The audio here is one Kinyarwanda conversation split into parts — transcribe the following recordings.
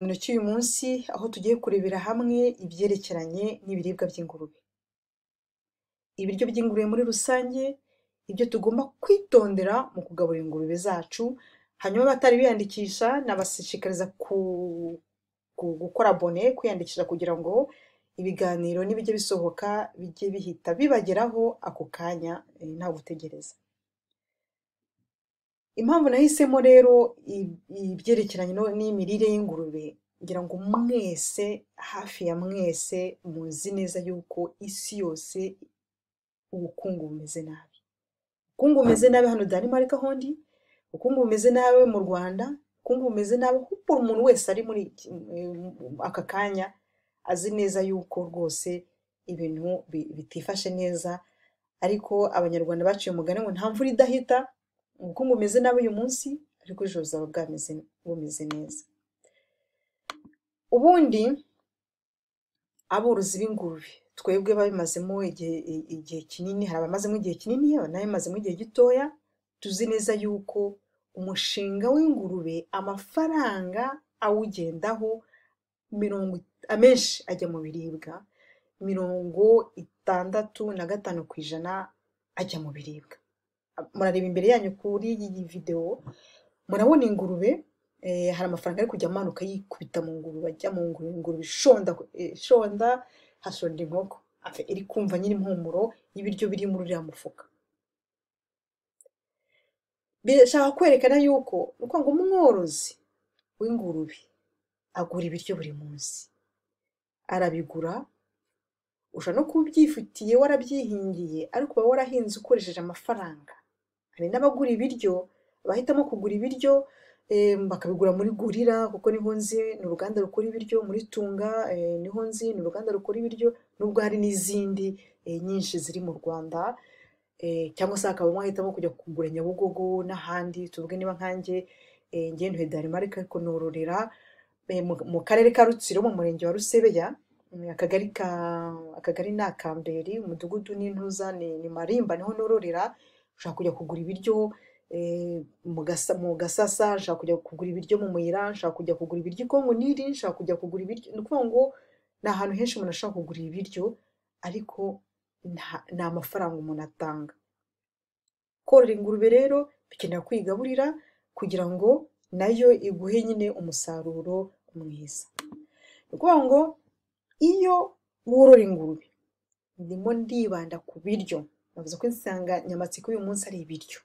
Intoki uyu munsi aho tugiye kurebera hamwe ibyerekeranye n'ibiribwa by'ingurube. Ibiryo by'ingurube muri rusange, ibyo tugomba kwitondera mu kugaburira ingurube zacu, hanyuma abatari biyandikisha nabashishikariza gukora abone, kwiyandikisha kugira ngo ibiganiro nibijye bisohoka bijye bihita bibageraho ako kanya nta gutegereza. Impamvu nahisemo rero ibyerekeranye n'imirire y'ingurube, ngira ngo mwese, hafi ya mwese muzi neza yuko isi yose ubukungu bumeze nabi. Ubukungu bumeze nabi hano Denmark aho ndi, ubukungu bumeze nabi mu Rwanda, ubukungu bumeze nabi kuko umuntu wese ari muri aka kanya azi neza yuko rwose ibintu bitifashe neza, ariko abanyarwanda baciye umugani ngo nta mvura idahita. Ubukungu bumeze nabi uyu munsi, ariko ejo buzaba bumeze neza. Ubundi aborozi b'ingurube twebwe babimazemo igihe kinini, hari abamazemo igihe kinini, n'abamazemo igihe gitoya, tuzi neza yuko umushinga w'ingurube amafaranga awugendaho amenshi ajya mu biribwa, 65% ajya mu biribwa. Murareba imbere yanyu kuri iyi video, murabona ingurube, hari amafaranga ari kujya amanuka yikubita mu ngurube, ajya mu ngurube, ingurube ishonda hashonda inkoko, iri kumva nyine impumuro y'ibiryo biri muri uriya mufuka. Bishaka kwerekana yuko nuko ngo umworozi w'ingurube agura ibiryo buri munsi, arabigura, ushobora no kubyifitiye warabyihingiye, ariko uba warahinze ukoresheje amafaranga. Hari n'abagura ibiryo, bahitamo kugura ibiryo bakabigura muri Gurira, kuko niho nzi ni uruganda rukora ibiryo, muri Tunga niho nzi ni uruganda rukora ibiryo, nubwo hari n'izindi nyinshi ziri mu Rwanda, cyangwa se hakaba mwahitamo kujya kugura Nyabugogo n'ahandi. Tuvuge niba nkanjye ngenduye Denmark, ariko nororera mu karere ka Rutsiro mu murenge wa Rusebeya, akagari ni Akamberi, umudugudu n'intuza ni Marimba, niho nororera. Ushaka kujya kugura ibiryo mu Gasasa, nshaka kujya kugura ibiryo mu Muyira, nshaka kujya kugura ibiryo i Kongo Nili, nshaka kujya kugura ibiryo. Ni ukuvuga ngo ni ahantu henshi umuntu ashaka kugura ibiryo, ariko ni amafaranga umuntu atanga. Korora ingurube rero bikenera kwigaburira kugira ngo nayo iguhe nyine umusaruro mwiza. Ni ukuvuga ngo iyo worora ingurube, ndimo ndibanda ku biryo, navuze ko insanganyamatsiko y'uyu munsi ari ibiryo.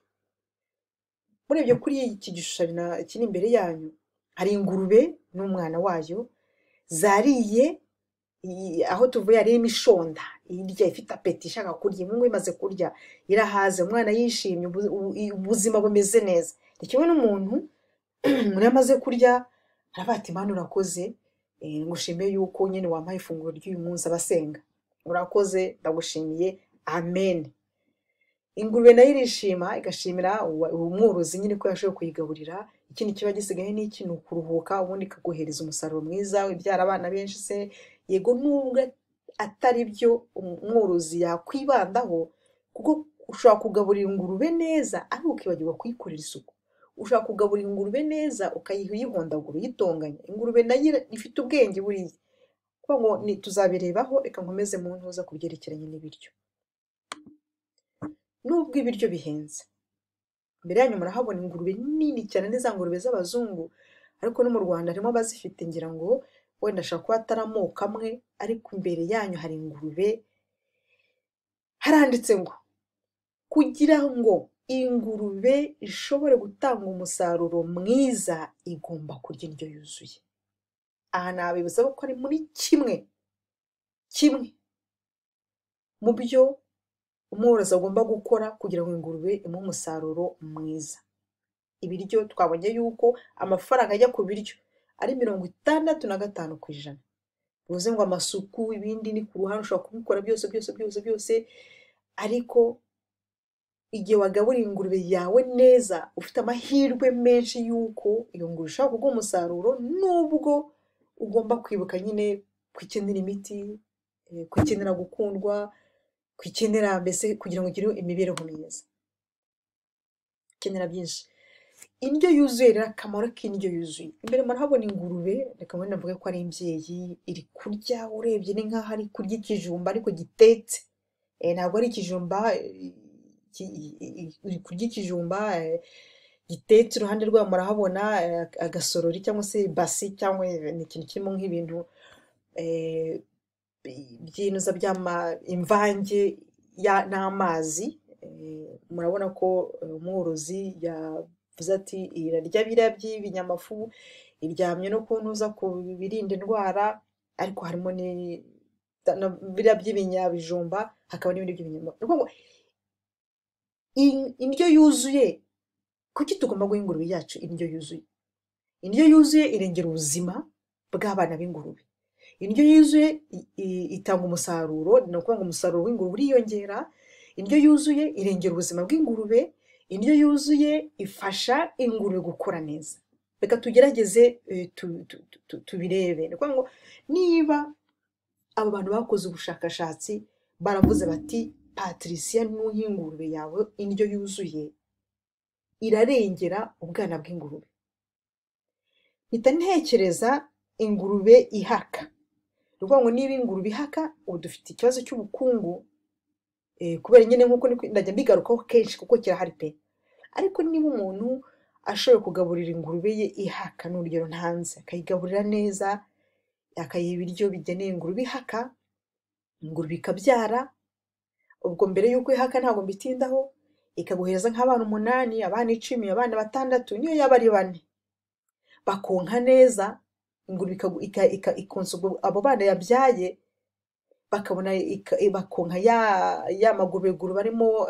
Murebye kuri iki gishushanyo kiri imbere yanyu, hari ingurube n'umwana wayo zariye, aho tuvuye ari imishonda, irya ifite apeti, ishaka kurya. Imwe imaze kurya irahaze, umwana yishimye, ubuzima bumeze neza. Ni kimwe n'umuntu yamaze kurya aravuga ati Mana urakoze, ngushimiye yuko nyine wampaye ifunguro ry'uyu munsi, abasenga urakoze, ndagushimiye, amen. Ingurube nayo irishima, igashimira umworozi nyine ko yashoboye kuyigaburira. Ikindi kiba gisigaye ni iki? Ni ukuruhuka, ubundi ikaguhereza umusaruro mwiza, ibyara abana benshi se. Yego nubwo atari byo umworozi yakwibandaho, kuko ushobora kugaburira ingurube neza ariko ukibagirwa kuyikorera isuku. Ushobora kugaburira ingurube neza ukayiha uyihondagura, uyitonganya. Ingurube nayo ifite ubwenge buriya. Kuko ngo tuzabirebaho, reka nkomeze mu ntuza ku byerekeranye n'ibiryo. Nubwo ibiryo bihenze, imbere yanyu murahabona ingurube nini cyane, n'iza ngurube z'abazungu, ariko no mu Rwanda harimo abazifite, ngira ngo wenda ashobora kuba atari amoko amwe, ariko imbere yanyu hari ingurube. Haranditse ngo kugira ngo ingurube ishobore gutanga umusaruro mwiza, igomba kurya indyo yuzuye. Aha nabibutsa ko ari muri kimwe mu byo umworozi agomba gukora kugira ngo ingurube imuhe umusaruro mwiza. Ibiryo twabonye yuko amafaranga ajya ku biryo ari 65%. Bivuze ngo amasuku, ibindi ni ku ruhande, ushobora kubikora byose, ariko igihe wagaburira ingurube yawe neza, ufite amahirwe menshi yuko iyo ngurube ishobora kuguha umusaruro, nubwo ugomba kwibuka nyine kwikenera imiti, kwikenera gukundwa, kwikenera mbese kugira ngo ugire imibereho myiza. Kenera byinshi. indyo yuzuye rero akamaro k'indyo yuzuye imbere murahabona ingurube reka mbona mvuge ko ari imbyeyi iri kurya urebye ni nkaho ari kurya ikijumba ariko gitetse ntabwo ari ikijumba iri kurya ikijumba gitetse iruhande rwayo murahabona agasorori cyangwa se basi cyangwa ni ikintu kirimo nk'ibintu byinuza imvange n'amazi murabona ko umworozi yavuze ati irarya biriya by'ibinyamafu iryamye no kuntuza ku birinda indwara ariko harimo biriya by'ibinyabijumba hakaba n'ibindi by'ibinyamafu indyo yuzuye kuki tugomba guha ingurube yacu indyo yuzuye indyo yuzuye irengera ubuzima bw'abana b'ingurube indyo yuzuye itanga umusaruro ni ukuvuga ngo umusaruro w'ingurube uriyongera indyo yuzuye irengera ubuzima bw'ingurube indyo yuzuye ifasha ingurube gukura neza reka tugerageze tubirebe ni ukuvuga ngo niba abo bantu bakoze ubushakashatsi baravuze bati Patricia nuha ingurube yawe indyo yuzuye irarengera ubwana bw'ingurube mpita ntekereza ingurube ihaka ni ukuvuga ngo niba ingurube ihaka ubu dufite ikibazo cy'ubukungu kubera nyine nk'uko ndajya mbigarukaho kenshi kuko kirahari pe ariko niba umuntu ashoboye kugaburira ingurube ye ihaka n'urugero ntanze akayigaburira neza akayiha ibiryo bigeneye ingurube ihaka ingurube ikabyara ubwo mbere y'uko ihaka ntabwo mbitindaho ikaguhereza nk'abana 8 abana 10 abana 6 niyo yaba ari 4 bakonka neza ingurube ikonsa abo bana yabyaye bakabona bakonka ya magurube barimo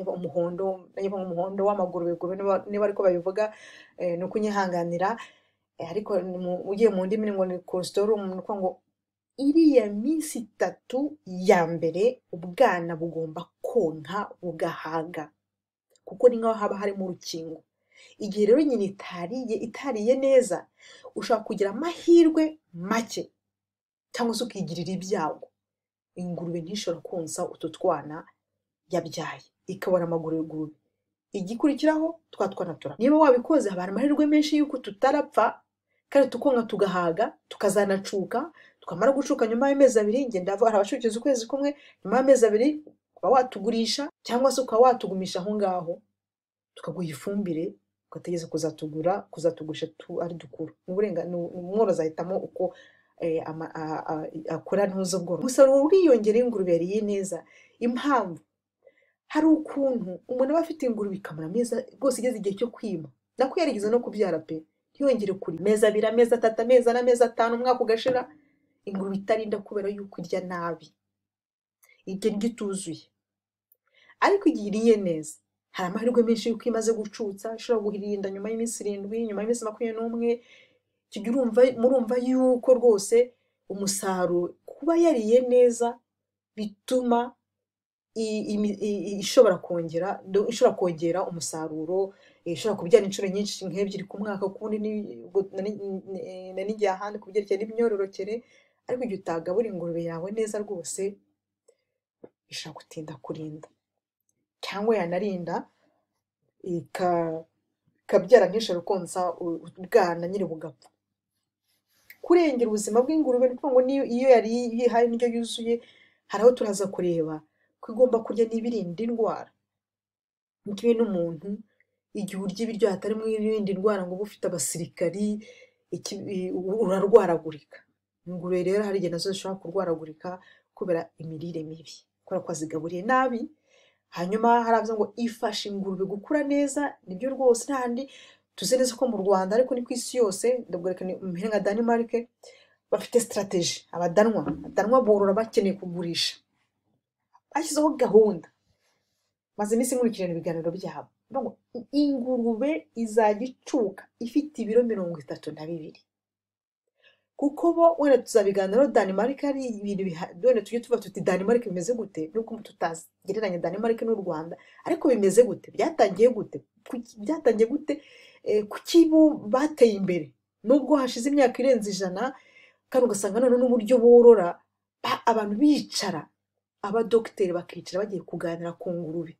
umuhondo w'amagurube niba ariko babivuga no kunyihanganira ariko ugiye mu ndimi ngo ni colostrum nuko ngo iriya minsi 3 ya mbere ubwana bugomba konka bugahaga kuko ni nkaho haba harimo urukingo igihe rero nyine itariye neza ushaka kugira amahirwe make cyangwa se ukigirira ibyago ingurube ntishobora konsa utu twana yabyaye ikabona amagurube igikurikiraho twana tura niba wabikoze haba amahirwe menshi yuko tutarapfa kandi tukonka tugahaga tukazanacuka tukamara gucuka nyuma y'amezi 2 ngenda hari abashukiza ukwezi kumwe nyuma y'amezi 2 ukaba watugurisha cyangwa se ukaba watugumisha aho ngaho tukaguha ifumbire ugategeza kuzatugurisha ari dukuru umworozi ahitamo uko akora ntuzo bworo umusaruro uriyongera ingurube yariye neza impamvu hari ukuntu umuntu aba afite ingurube ikamara meza rwose igeze igihe cyo kwima nako yarigeze no kubyara pe ntiyongere kuri meza 2 amezi 3 amezi 4 amezi 5 umwaka ugashira ingurube itarinda kubera yuko irya nabi irya ituzuye ariko igihe iriye neza hari amahirwe menshi yuko imaze gucutsa ishobora guhirinda nyuma y'iminsi 7 nyuma y'iminsi 21 murumva yuko rwose umusaruro kuba yariye neza bituma ishobora kongera umusaruro ishobora kubyara inshuro nyinshi nk'ebyiri ku mwaka kundi n'igihe ahandi ku byerekeye n'imyororokere ariko igihe utagabura ingurube yawe neza rwose ishobora gutinda kurinda cyangwa yanarinda ikabyara ntishobora konsa ubwana nyiri bugapfa kurengera ubuzima bw'ingurube ni ngo iyo yari yihaye indyo yuzuye haraho turaza kureba ko igomba kurya n'ibirinda indwara nk'ibi n'umuntu igihe urya ibiryo hatarimo ibirinda indwara ngo uba ufite abasirikari urarwaragurika ingurube rero hari igihe nazo zishobora kurwaragurika kubera imirire mibi kubera ko azigaburiye nabi hanyuma haravuze ngo ifasha ingurube gukura neza nibyo rwose ntandi tuzi neza ko mu Rwanda ariko ni ku isi yose ndabwereka ni nka Denmark bafite strategy abadanwa borora bakeneye kugurisha bashyizeho gahunda maze iminsi nkurikirana ibiganiro byabo ngo ingurube izajya icuka ifite ibiro 32 kuko bo wenda tuzabiganiro Denmark ari ibintu wenda tujye tuva tuti Denmark bimeze gute nuko tutagereranya Denmark n'u Rwanda ariko bimeze gute byatangiye gute kuki bo bateye imbere nubwo hashize imyaka irenze 100 kandi ugasanga none n'uburyo borora abantu bicara abadokiteri bakicara bagiye kuganira ku ngurube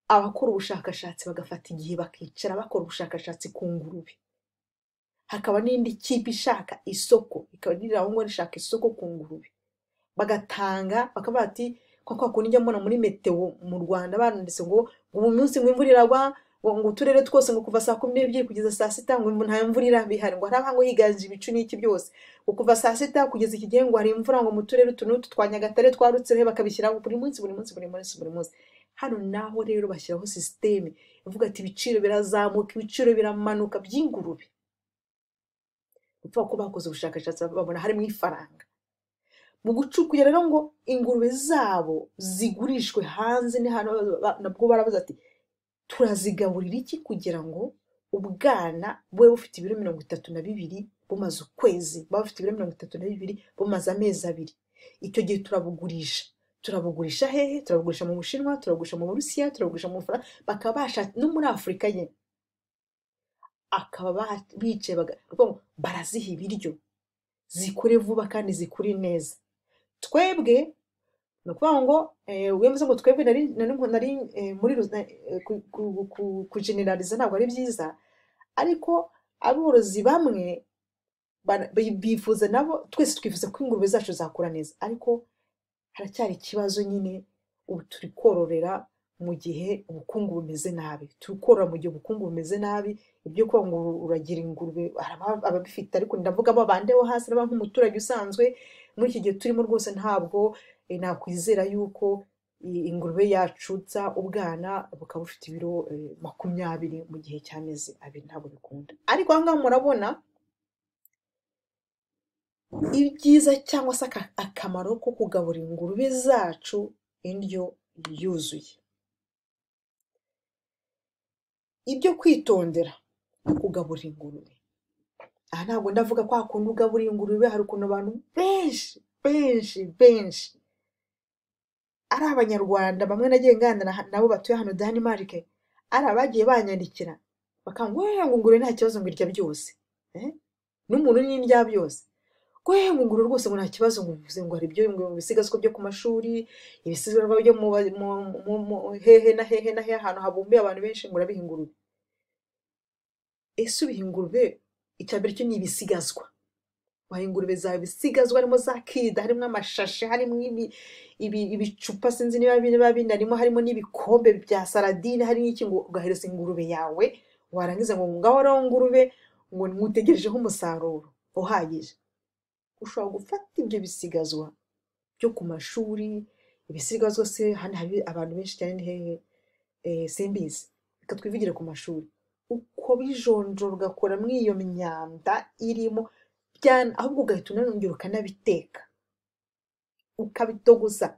abakora ubushakashatsi bagafata igihe bakicara bakora ubushakashatsi ku ngurube. Hakaba n'indi kipe ishaka isoko, ikaba riraho ngo rishaka isoko ku ngurube. Bagatanga bakaba bati kwa kundi njya mbona muri meteo mu Rwanda banditse ngo ubu munsi ngo imvura iragwa, ngo uturere twose ngo kuva saa 12 kugeza saa 6 ngo nta imvura irabihari, ngo haraba ngo higanje ibicu n'iki byose, ngo kuva saa 6 kugeza iki gihe ngo hari imvura ngo mu turere tunutu twa Nyagatare twarutseho bakabishyira buri munsi. Hano naho rero bashyiraho systeme ivuga ati ibiciro birazamuka, ibiciro biramanuka by'ingurube. Upfa ko bakoze ubushakashatsi babona harimo ifaranga mu gucukuye rero ngo ingurube zabo zigurishwe hanze. Ni hano nabwo baravuze ati turazigaburira iki kugira ngo ubwana bwe bufite ibiro 32 bumaze ukwezi, bafite ibiro 32 bumaze amezi 2. Icyo gihe turabugurisha hehe? Turabugurisha mu Bushinwa, turabugurisha mu Burusiya, turabugurisha mu Bufaransa, bakabasha no muri Afrika ye. Akaba bice baraziha ibiryo zikure vuba kandi zikuri neza. Twebwe no kuvuga ngo wemeze ngo twebwe nari muri ku generalize ntabwo ari byiza, ariko aborozi bamwe bifuza nabo, twese twifuza ko ingurube zacu zakura neza, ariko haracyari ikibazo nyine. Ubu turi kororera mu gihe ubukungu bumeze nabi, turi korora mu gihe ubukungu bumeze nabi. Ibyo kwa ngo uragira ingurube ababifite, ariko ndavuga abo bandeho hasi n'aba nk'umuturage usanzwe muri iki gihe turimo rwose ntabwo nakwizera yuko ingurube yacutsa ubwana bukaba bufite ibiro 20 mu gihe cy'amezi 2, ntabwo bikunda. Ariko aha ngaha murabona ibyiza cyangwa se akamaro ko kugaburira ingurube zacu indyo yuzuye. Ibyo kwitondera kugaburira ingurube, aha ntabwo ndavuga ko akunda ugaburira ingurube. Hari ukuntu abantu benshi ari abanyarwanda bamwe nagiye ngandana nabo batuye hano Denmark, ari abagiye banyandikira bakangwa ngo ingurube nta kibazo ngo irya byose, n'umuntu n'indya byose, ngo ingurube rwose ngo nta kibazo, ngo hari ibyo ngo bisigazwa byo ku mashuri, ibisigazwa byo mu hehe na hehe ahantu habumbiye abantu benshi, ngo urabiha ingurube. Ese ubiha ingurube icyambere cyo ni ibisigazwa. Waha ingurube zawe ibisigazwa, harimo za kida, harimo amashashi, harimo ibicupa sinzi niba binarimo, harimo n'ibikombe bya saladine, hari n'iki, ngo ugahereza ingurube yawe. Warangiza ngo ngaho rero ngurube ngo nkutegerejeho umusaruro uhagije. Ushobora gufata ibyo bisigazwa byo ku mashuri, ibisigazwa se hano hari abantu benshi cyane hehe simbizi, reka twivugire ku mashuri, uko bijonjora ugakora mw'iyo myanda irimo ahubwo ugahita unanongera ukanabiteka ukabitoguza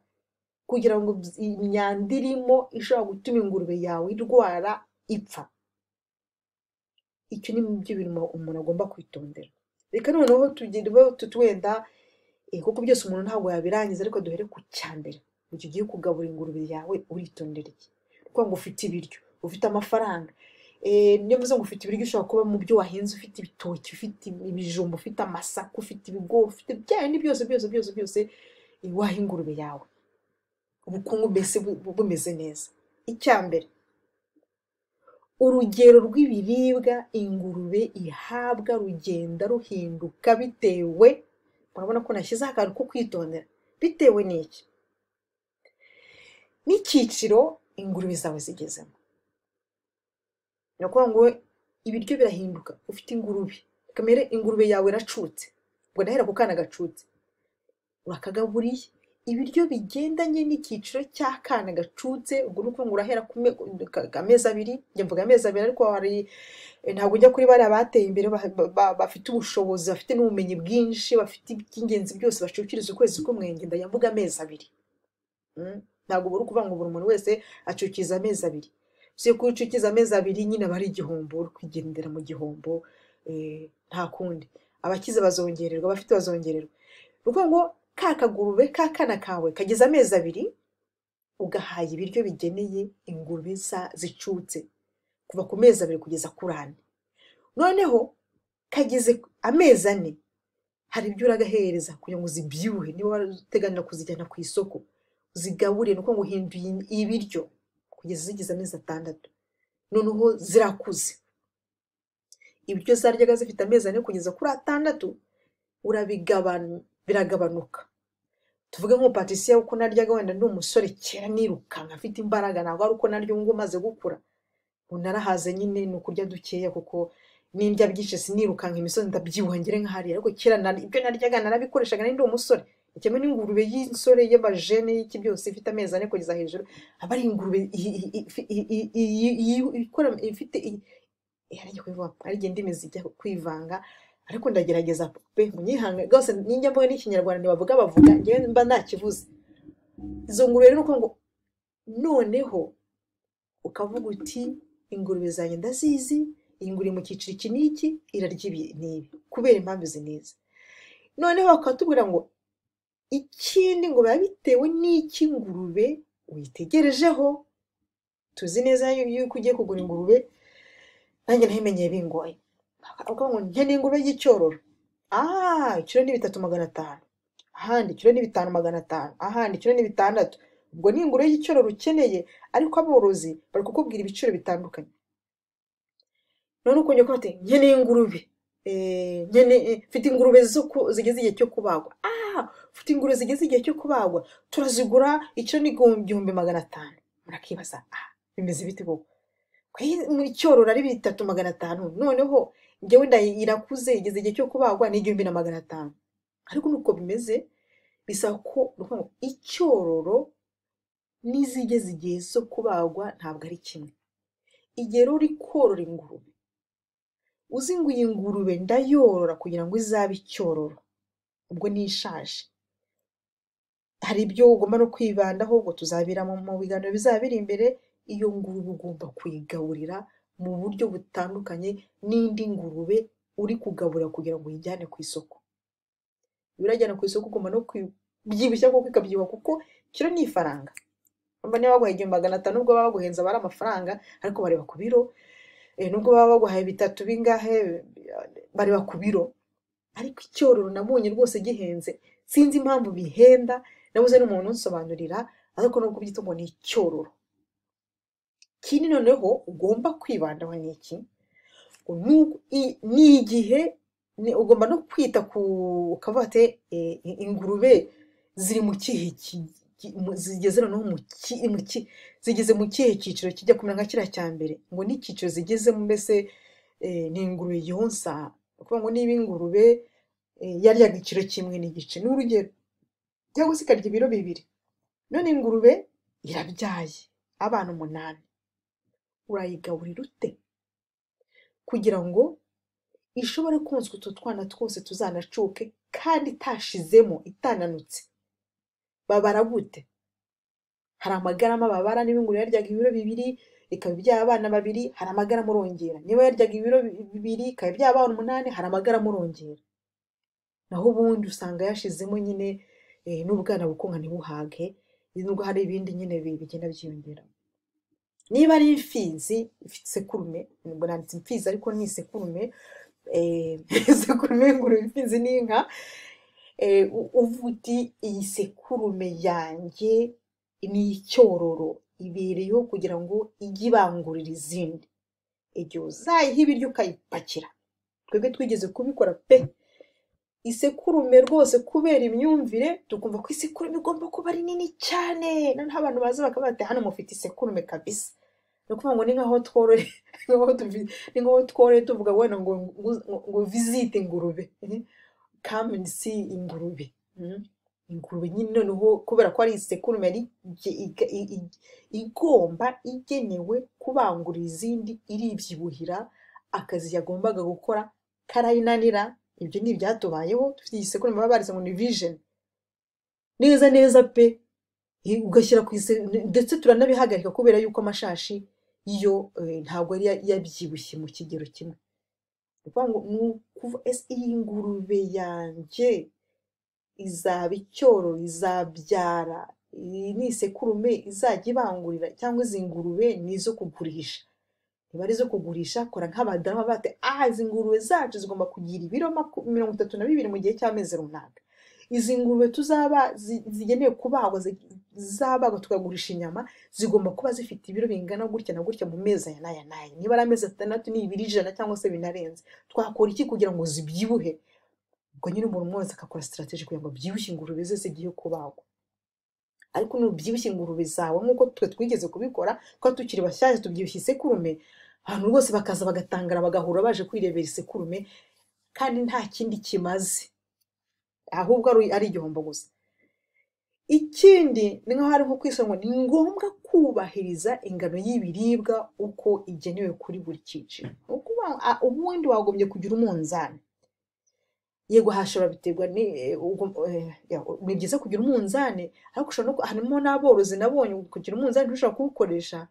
kugira ngo imyanda irimo ishobora gutuma ingurube yawe irwara ipfa. Icyo ni byo bintu umuntu agomba kwitondera. Reka noneho tutwenda kuko byose umuntu ntabwo yabirangiza, ariko duhere ku cyambere. Mu gihe ugiye kugaburira ingurube yawe uritondera iki? Kuko ngo ufite ibiryo, ufite amafaranga, niyo mvuze ngo ufite ibiryo ushobora kuba mu byo wahinze, ufite ibitoki, ufite ibijumba, ufite amasaka, ufite ibigori, ufite byane byose waha ingurube yawe, ubukungu mbese bumeze neza. Icyambere, urugero rw'ibiribwa ingurube ihabwa rugenda ruhinduka bitewe, murabona ko nashyize akantu ko kwitondera, bitewe n'iki? N'icyiciro ingurube zawe zigezemo. Ni ukuvuga ngo ibiryo birahinduka. Ufite ingurube, kamere ingurube yawe iracutse, ubwo ndahera ku kana gacutse, urakagaburiye ibiryo bigendanye n'icyiciro cy'akana gacutse. Ubwo nuko ngo urahera ku amezi 2, njye mvuga amezi 2, ariko hari ntabwo ujya kuri bari abateye imbere bafite ubushobozi, bafite n'ubumenyi bwinshi, bafite iby'ingenzi byose bacukiriza ukwezi kumwe, ngenda yamvuga amezi 2. Ntabwo buri kuvuga ngo buri muntu wese acukiza amezi 2. Usiye kucukiza amezi 2 nyine bari igihombo, uri kwigendera mu gihombo, nta kundi. Abakize bazongererwa, abafite bazongererwa. Ruko ngo kakagurube kakana kawe kageze amezi 2, ugahaye ibiryo bigeneye ingurube zicutse kuva ku mezi 2 kugeza kuri 4. Noneho kageze amezi 4, hari ibyo uragahereza kugira ngo zibyuhe. Niba warateganira kuzijyana ku isoko, zigaburire, nuko ngo hinduye ibiryo kugeza zigize amezi 6, noneho zirakuze. Ibiryo zaryaga zifite amezi 4 kugeza kuri 6 biragabanuka. Tuvuge nko patisiya uko naryaga wenda ndi umusore kera nirukanka afite imbaraga, ntabwo ari uko naryo ngo maze gukura. Narahaze nyine ni ukurya dukeya kuko n'indya byinshi sinirukanka imisozi ndabyibuha ngire nk'ahari, ariko kera ibyo naryaga narabikoreshaga ndi umusore. Ikeme n'ingurube y'insore y'abajene y'iki byose ifite amezi 4 kugeza hejuru, aba ari ingurube ikora ifite yaragiye kuvuga ari gende imizi ijya kwivanga, ariko ndagerageza pe munyihanga rwose ninjya mvuga n'ikinyarwanda bavuga ngewe mba nakivuze. Izo ngurube rero ngo noneho ukavuga uti ingurube zanjye ndazizi, iyi ngurube mu cyiciro iki n'iki irarya ibi n'ibi kubera impamvu zineza. Noneho bakatubwira ngo ikindi ngo biba bitewe n'iki ngurube uyitegerejeho. Tuzi neza yuko ugiye kugura ingurube, nanjye nahimenyeye bingoye. Bakavuga ngo nkeneye ingurube y'icyororo. Ikiro ni 3,500, ahandi ikiro ni 5,500, ahandi ikiro ni 600. Ubwo ni ingurube y'icyororo ukeneye, ariko aborozi bari kukubwira ibiciro bitandukanye. None uko nyoko ati nkeneye ingurube, mfite ingurube zigeze igihe cyo kubagwa. Ufite ingurube zigeze igihe cyo kubagwa, turazigura ikiro ni 1,500. Murakibaza bimeze bite koko? Mu cyororo ari 3,500, noneho ngewe irakuze igeze igihe cyo kubagwa ni 1,500. Ariko nuko bimeze, bisa ko icyororo n'izigeze igihe zo kubagwa ntabwo ari kimwe. Igihe uri korora ingurube, uzi ngo iyi ngurube ndayorora kugira ngo izabe icyororo, ubwo ni ishaje. Hari ibyo ugomba no kwibandaho, ubwo tuzabira mu biganiro bizaba biri imbere. Iyo ngurube ugomba kuyigaburira mu buryo butandukanye n'indi ngurube uri kugaburira kugira ngo uyijyane ku isoko. Birajyana ku isoko ugomba no kwibyibushya kuko ikabyibuha, kuko kiro ni ifaranga. Niba baguhaye 500 nubwo baba baguhenza bari amafaranga, ariko bareba ku biro. Nubwo baba baguhaye 3 bingahe bareba ku biro. Ariko icyororo nabonye rwose gihenze, sinzi impamvu bihenda, nabuze n'umuntu unsobanurira, ariko nubwo byitwa ngo ni icyororo. Kini noneho ugomba kwibandaho n'iki? Ni igihe ugomba no kwita ku ukavuga ati ingurube ziri mu kihe zigeze noneho zigeze mu kihe cyiciro kijya kumera nka kiriya cya mbere, ngo ni icyiciro zigezemo. Mbese ni ingurube yonsa, kuvuga ngo niba ingurube yaryaga ikiro kimwe n'igice n'urugero, cyangwa se ikarya ibiro 2, none ingurube irabyaye abana 8, urayigaburira ute kugira ngo ishobore konswa utwo twana twose tuzanacuke kandi itashizemo itananutse? Babara gute? Hari amagarama babara. Niba ingurube yaryaga ibiro 2 ikaba ibyara abana 2, hari amagarama urongera. Niba yaryaga ibiro 2 ikaba ibyara abana 8, hari amagarama urongera. Naho ubundi usanga yashizemo nyine n'ubwana bukonka ntibuhage, nubwo hari ibindi nyine bigenda byiyongera. Niba ari imfizi ifite sekurume, nubwo nanditse imfizi ariko ni sekurume, sekurume ingurube, imfizi ni inka. Uvuti iyi sekurume yanjye ni icyororo, ibereyeho kugira ngo ijye ibangurira izindi. Igihe uzayiha ibiryo ukayipakira, twebwe twigeze kubikora pe. Isekurume rwose kubera imyumvire tukumva ko isekurume igomba kuba ari nini cyane, none abantu baza bakavuga ati hano mufite isekurume kabisa. No kuvuga ngo ni nkaho twore tuvuga wena ngo visite ingurube, come and see ingurube. Ingurube nyine noneho kubera ko ari isekurume yari igomba igenewe kubangurira izindi, iribyibuhira, akazi yagombaga gukora karayinanira. Ibyo ni ibyatubayeho, dufite isekurume baba barise ngo ni vision neza pe. Ugashyira ku ndetse turanabihagarika kubera yuko amashashi iyo ntabwo ari yabyibushye mu kigero kimwe. Iyi ngurube yanjye izaba icyororo, izabyara, ni isekurume izajya ibangurira, cyangwa izi ngurube ni izo kugurisha? Niba ari izo kugurisha, kora nk'abadamu bate izi ngurube zacu zigomba kugira ibiro 32 mu gihe cy'amezi runaka. izi ngurube tuzaba zigenewe kubagwa zabagwa tukagurisha inyama zigomba kuba zifite ibiro bingana gutya na gutya mu mezi aya n'aya n'aya, niba ari amezi 6 ni ibiri 100 cyangwa se binarenze. Twakora iki kugira ngo zibyibuhe? Ubwo nyine umuntu mwese akakora strategy kugira ngo byibushye ingurube ze zigiye kubagwa. Ariko nubyibushye ingurube zawe nk'uko twe twigeze kubikora ko tukiri bashyashya tubyibushye isekurume, abantu bose bakaza bagatangara bagahura baje kwirebera isekurume kandi nta kindi kimaze, ahubwo ari igihombo gusa. Ikindi ni nkaho hari nko kwisonga, ni ngombwa kubahiriza ingano y'ibiribwa uko igenewe kuri buri cyiciro. Ubundi wagombye kugira umunzani. Yego hashobora biterwa ni byiza kugira umunzani, ariko ushobora harimo n'aborozi nabonye kugira umunzani ntushobora kuwukoresha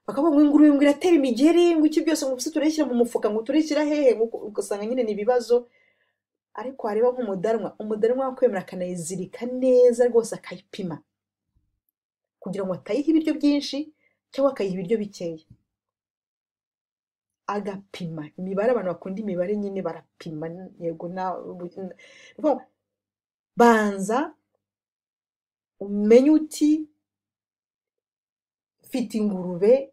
bakavuga ngo ingurube ngo iratera imigeri ngo iki byose ngo tureshyira mu mufuka ngo tureshyira hehe, ugasanga nyine ni ibibazo. Ariko hareba umudarimwa wakwemera akanayizirika neza rwose akayipima kugira ngo atayiha ibiryo byinshi cyangwa akayiha ibiryo bikeya, agapima imibare. Abantu bakunda imibare nyine barapima. Yego banza umenye uti mfite ingurube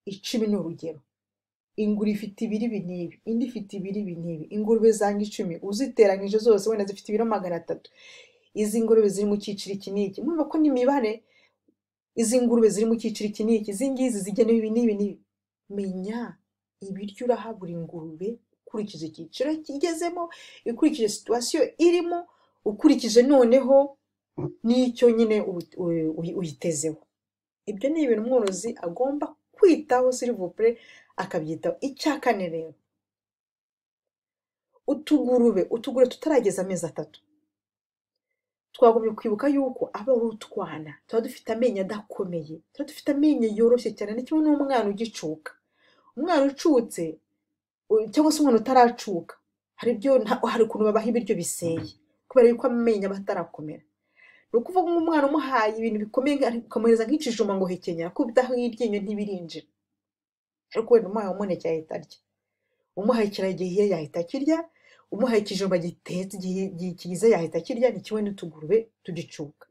10 ni urugero, ingurube ifite ibiri binibi, indi ifite ibiri binibi, ingurube zanjye 10 uziteranyije zose wenda zifite ibiro 300. Izi ngurube ziri mu cyiciro iki n'iki, mwumva ko n'imibare izi ngurube ziri mu cyiciro iki n'iki, izi ngizi zigenewe ibi n'ibi n'ibi. Menya ibiryo uraha buri ngurube ukurikije icyiciro kigezemo, ukurikije situation irimo, ukurikije noneho n'icyo nyine uyitezeho. Ibyo ni ibintu umworozi agomba kwitaho s'il vous plaît, akabyitaho. Icyakane rero, utugurube tutarageza amezi 3 twagombye kwibuka yuko aba ari utwana, tuba dufite amenyo adakomeye, tuba dufite amenyo yoroshye cyane. Ni kimwe n'umwana ugicuka. Umwana ucutse cyangwa se umwana utaracuka, hari ukuntu babaha ibiryo biseye kubera yuko amenyo aba atarakomera. Ni ukuvuga nk'umwana umuhaye ibintu bikomeye ukamuhereza nk'ikijumba ngo hekenya kubidaho iryinyo ntibirinjira, ariko wenda umuhaye umuneke yahita arya, umuhaye ikirayi gihiye yahita akirya, umuhaye ikijumba gitetse gikize yahita akirya. Ni kimwe n'utugurube tugicuka.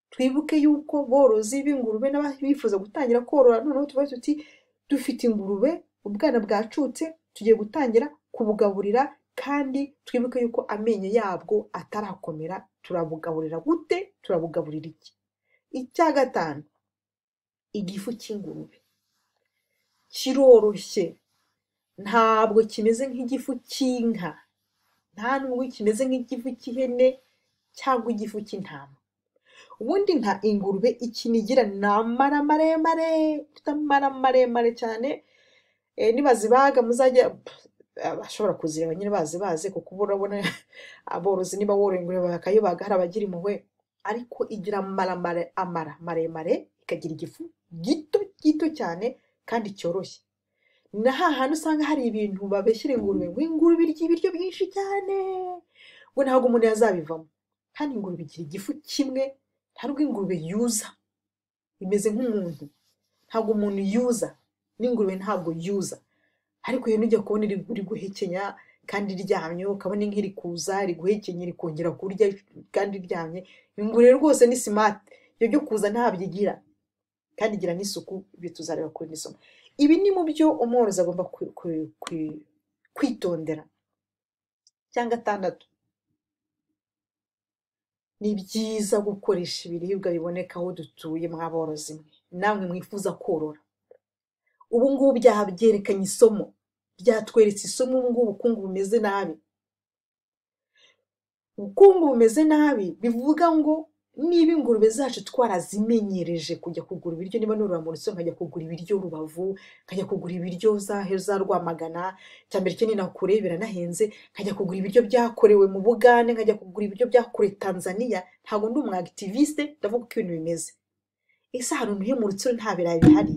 Twibuke yuko borozi b'ingurube n'abifuza gutangira korora noneho tuvuga tuti dufite ingurube ubwana bwacutse tugiye gutangira kubugaburira, kandi twibuke yuko amenyo yabwo atarakomera. Turabugaburira gute? Turabugaburira iki? Icya gatanu, igifu cy'ingurube kiroroshye, ntabwo kimeze nk'igifu cy'inka, nta nubwo kimeze nk'igifu cy'ihene cyangwa igifu cy'intama. Ubundi nta ingurube ikinigira n'amara maremare cyane. Nibazibaga muzajya bashobora kuzireba nyine bazi kuko urabona aborozi niba woroye ingurube bakayibaga hari abagira impuhwe, ariko igira amara maremare, ikagira igifu gito cyane kandi cyoroshye. Na hahandi usanga hari ibintu babeshyira ingurube ngo ingurube irya ibiryo byinshi cyane ngo ntabwo umuntu yazabivamo, kandi ingurube igira igifu kimwe. Ntabwo ingurube yuza, imeze nk'umuntu. Ntabwo umuntu yuza, n'ingurube ntabwo yuza. Ariko iyo nujya kubona iri guhekenya kandi iryamye, ukabona nk'iri kuza iri guhekenya iri kongera kurya kandi iryamye, ingurube rwose ni smart. Ibyo byo kuza ntabyigira kandi igira n'isuku. Ibyo tuzareba kuri nisomo. Ibi ni mu byo umworozi agomba kwitondera. Cyangwa 6, ni byiza gukoresha ibiribwa biboneka aho dutuye mw'aborozi mwe, namwe mwifuza korora. Ubu ngubu byerekanye isomo, byatweretse isomo. Ubu ngubu ubukungu bumeze nabi. Ubukungu bumeze nabi bivuga ngo niba ingurube zacu twarazimenyereje kujya kugura ibiryo, niba norora mu ruso nkajya kugura ibiryo Rubavu, nkajya kugura ibiryo za Rwamagana, cyambere cyo ni nakure biranahenze, nkajya kugura ibiryo byakorewe mu Bugande, nkajya kugura ibiryo byakorewe Tanzania. Ntabwo ndi umu activiste, ndavuga ko ibintu bimeze. Ese ahantu ntuye mu rutsiro nta birayi bihari,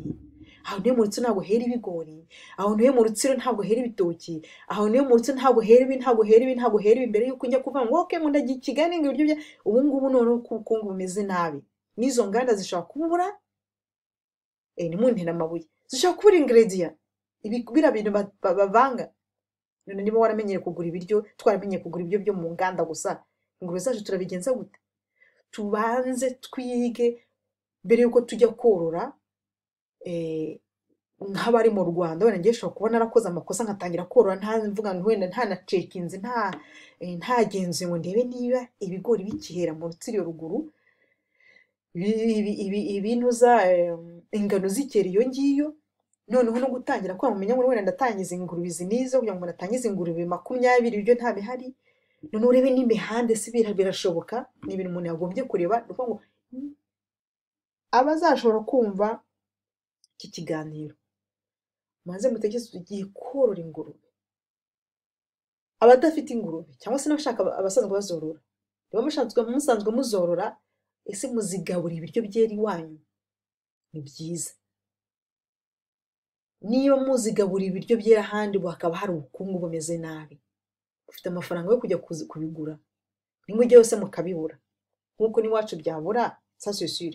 aho ntuye mu rutsiro ntabwo hera ibigori, aho ntuye mu rutsiro ntabwo hera ibitoki, aho ntuye mu rutsiro ntabwo hera ibi mbere yuko njya kuvuga ngo okay ngo ndagiye Kigali ngo ibiryo bya ubu ngubu noneho ko ubukungu bumeze nabi. N'izo nganda zishobora kubura ni mu ntera amabuye, zishobora kubura ingredient bira bintu bavanga. None niba waramenyere kugura ibiryo, twaramenye kugura ibiryo byo mu nganda gusa, ingurube zacu turabigenza gute? Tubanze twige mbere yuko tujya korora, nk'abari mu Rwanda wenda ngiye nshobora kuba narakoze amakosa nkatangira korora mvuga ngo wenda ntanacekinze ntagenze ngo ndebe niba ibigori bikihera mu rutsiro ruguru, ibintuza ingano zikera iyo ngiyo, noneho no gutangira kwa mumenya ngo wenda ndatangiza ingurube izi nizo kugira ngo natangize ingurube 20 ibyo nta bihari, noneho urebe n'imihanda se birashoboka. Ni ibintu umuntu yagombye kureba, nuko ngo abazashobora kumva iki kiganiro maze mutekereze tugiye korora ingurube. Abadafite ingurube cyangwa se n'abashaka abasanzwe bazorora, niba musanzwe muzorora, ese muzigabura ibiryo byera iwanyu? Ni byiza. Niba muzigabura ibiryo byera ahandi hakaba hari ubukungu bumeze nabi, ufite amafaranga yo kujya kubigura, nimujye yose mukabibura nk'uko n'iwacu byabura, ça c'est sûr.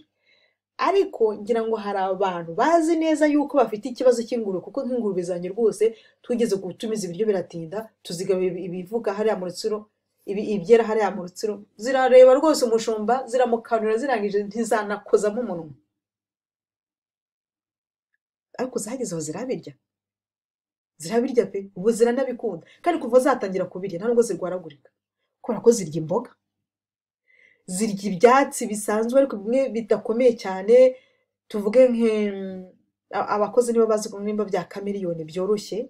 Ariko ngira ngo hari abantu bazi neza yuko bafite ikibazo cy'ingurube, kuko nk'ingurube zanjye rwose twigeze gutumiza ibiryo biratinda, tuzigabura ibivuga hariya mu rutsiro, ibyera hariya mu rutsiro, zirareba rwose umushumba, ziramukanura zirangije ntizanakozamo umunwa, ariko zageze aho zirabirya pe, ubu ziranabikunda, kandi kuva zatangira kubirya nta nubwo zirwaragurika, kubera ko zirya imboga, zirya ibyatsi bisanzwe ariko bimwe bidakomeye cyane. Tuvuge abakozi nibo bazi nimba bya kamiriyoni byoroshye,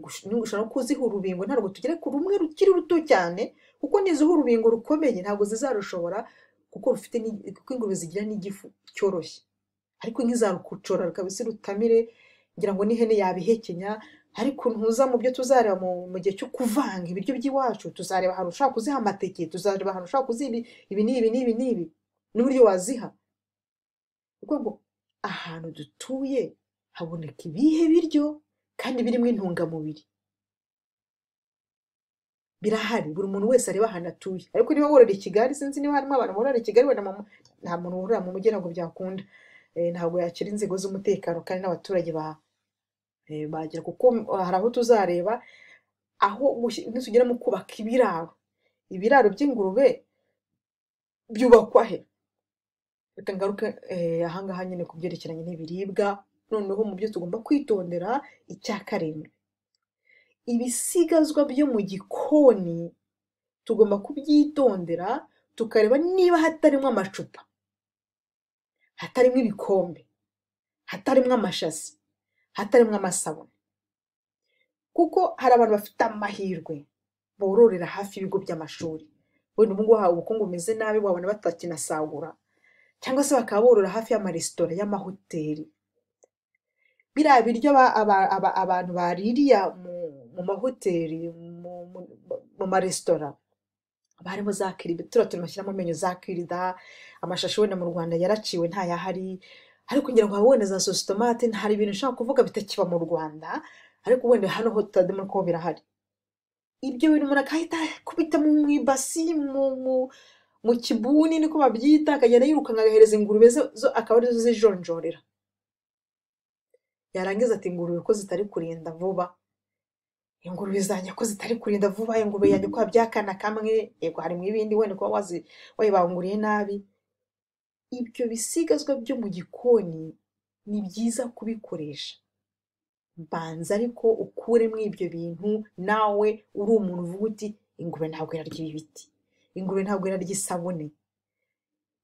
ushobora no kuziha urubingo, ntabwo tugere ku rumwe rukiri ruto cyane, kuko niziha urubingo rukomeye ntabwo zizarushobora, kuko ingurube zigira n'igifu cyoroshye. Ariko nk'izarukucora rukabisi rutamire, ngira ngo n'ihene yabihekenya. Ariko ntuza mu byo tuzareba mu gihe cyo kuvanga ibiryo by'iwacu, tuzareba ahantu ushaka kuziha amateke, tuzareba ahantu ushaka kuziha ibi n'ibi n'uburyo waziha. Kuko ngo ahantu dutuye haboneka ibihe biryo kandi birimo intungamubiri, birahari. Buri muntu wese areba ahantu atuye. Ariko niba worora i Kigali, sinzi niba harimo abantu borora i Kigali, wenda nta muntu worora mu mujyi ntabwo byakunda, ntabwo yakira inzego z'umutekano kandi n'abaturage bagira, kuko hari aho tuzareba aho nitugera mu kubaka ibiraro by'ingurube byubakwa he. Reka ngaruke ahangaha nyine ku byerekeranye n'ibiribwa. Noneho mu byo tugomba kwitondera, icya karindwi, ibisigazwa byo mu gikoni tugomba kubyitondera, tukareba niba hatarimo amacupa, hatarimo ibikombe, hatarimo amashasi, hatarimo amasabune, kuko hari abantu bafite amahirwe bororera hafi y'ibigo by'amashuri, wenda ubu ngubu wahawe ubukungu bumeze nabi, wabona batakinasagura, cyangwa se bakaba borora hafi y'amaresitora y'amahoteli. Biriya biryo abantu baririya mu mahoteli, mu maresitora, barimo za kirida, turi mashyiramo menyo za kirida, amashashi wenda mu Rwanda yaraciwe ntayahari, ariko ngira ngo wenda za sositomate, hari ibintu ushaka kuvuga bitakiba mu Rwanda, ariko wenda hano ho tutademo ko birahari. Ibyo bintu umuntu akahita kubita mu ibasi, mu kibuni niko babyita, akagenda yirukanka agahereza ingurube zo akaba arizo zijonjorera. Yarangiza ati ingurube ko zitari kurinda vuba, ingurube zanjye ko zitari kurinda vuba, ingurube yanjye ko byakana kamwe, yego harimo ibindi wenda kuba wayibanguriye nabi. Ibyo bisigazwa byo mu gikoni ni byiza kubikoresha, banza ariko ukuremo ibyo bintu. Nawe uri umuntu uvuga uti ingurube ntabwo irarya ibi biti, ingurube ntabwo irarya isabune,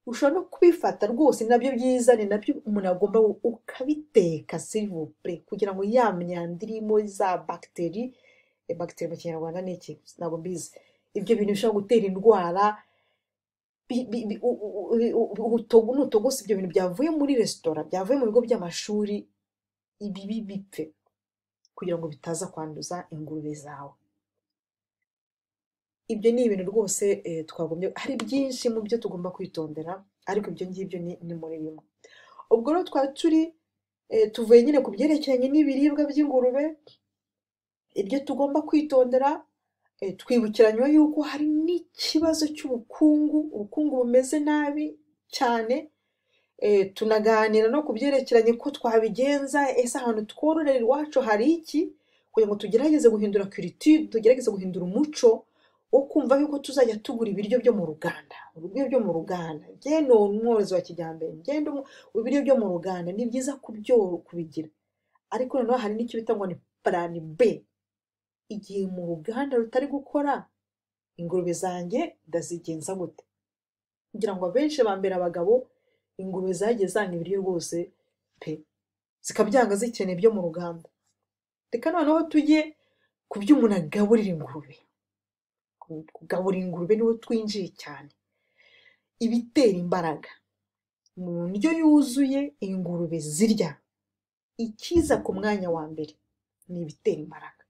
ushobora no kubifata rwose, nabyo byiza, ni nabyo umuntu agomba ukabiteka s'il vous plaît, kugira ngo ya myanda irimo za bagiteri mu Kinyarwanda ni iki ntabwo mbizi, ibyo bintu bishobora gutera indwara, nutogose ibyo bintu byavuye muri resitora, byavuye mu bigo by'amashuri, ibi bipfe, kugira ngo bitaza kwanduza ingurube zawe. Ibyo ni ibintu rwose twagombye, hari byinshi mu byo tugomba kwitondera, ariko ibyo ngibyo ni muri bimwe. Ubwo rero twari tuvuye nyine ku byerekeranye n'ibiribwa by'ingurube, ibyo tugomba kwitondera, twibukiranywe yuko hari n'ikibazo ubukungu bumeze nabi cyane. Tunaganira no ku byerekeranye ko twabigenza, ese ahantu twororera iwacu hari iki, kugira ngo tugerageze guhindura culture, tugerageze guhindura umuco wo kumva yuko tuzajya tugura ibiryo byo mu ruganda, ibiryo byo mu ruganda. Njye ni umworozi wa kijyambere, ibiryo byo mu ruganda ni byiza kubigira, ariko noneho hari n'icyo bita ngo ni plan B. Igihe mu ruganda rutari gukora, ingurube zanjye ndazigenza gute? Kugira ngo abenshi bambera abagabo, ingurube zagiye zanga ibiryo rwose pe, zikabyanga zikeneye byo mu ruganda. Reka noneho tujye ku byo umuntu agaburira ingurube. Kugaburira ingurube niho twinjiye cyane. Ibitera imbaraga mu ndyo yuzuye ingurube zirya, ikiza ku mwanya wa mbere ni ibitera imbaraga.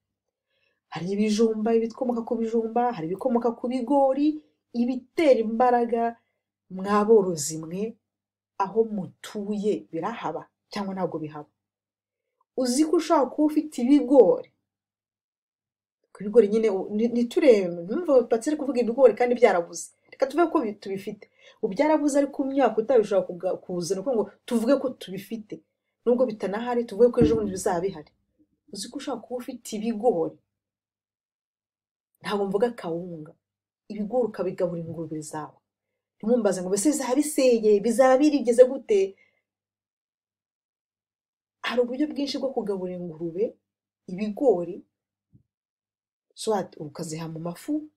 Hari ibijumba, ibikomoka ku bijumba, hari ibikomoka ku bigori. Ibitera imbaraga mwaborozi mwe, aho mutuye birahaba cyangwa ntabwo bihaba? Uzi ko ushaka kuba ufite ibigori, ku bigori nyine niturebe, numva batsere kuvuga ibigori kandi byarabuze. Reka tuvuge ko tubifite. Byarabuze ariko imyaka utabishobora kuzana ngo tuvuge ko tubifite. Nubwo bitanahari tuvuge ko ejo bundi bizaba bihari. Uzi ko ushaka kuba ufite ibigori, ntabwo mvuga kawunga, ibigori ukabigaburira ingurube zawe. Ntimumbaze ngo mbese bizaba biseye, bizaba birigeze gute? Hari uburyo bwinshi bwo kugaburira ingurube ibigori, ukaziha mu mafu,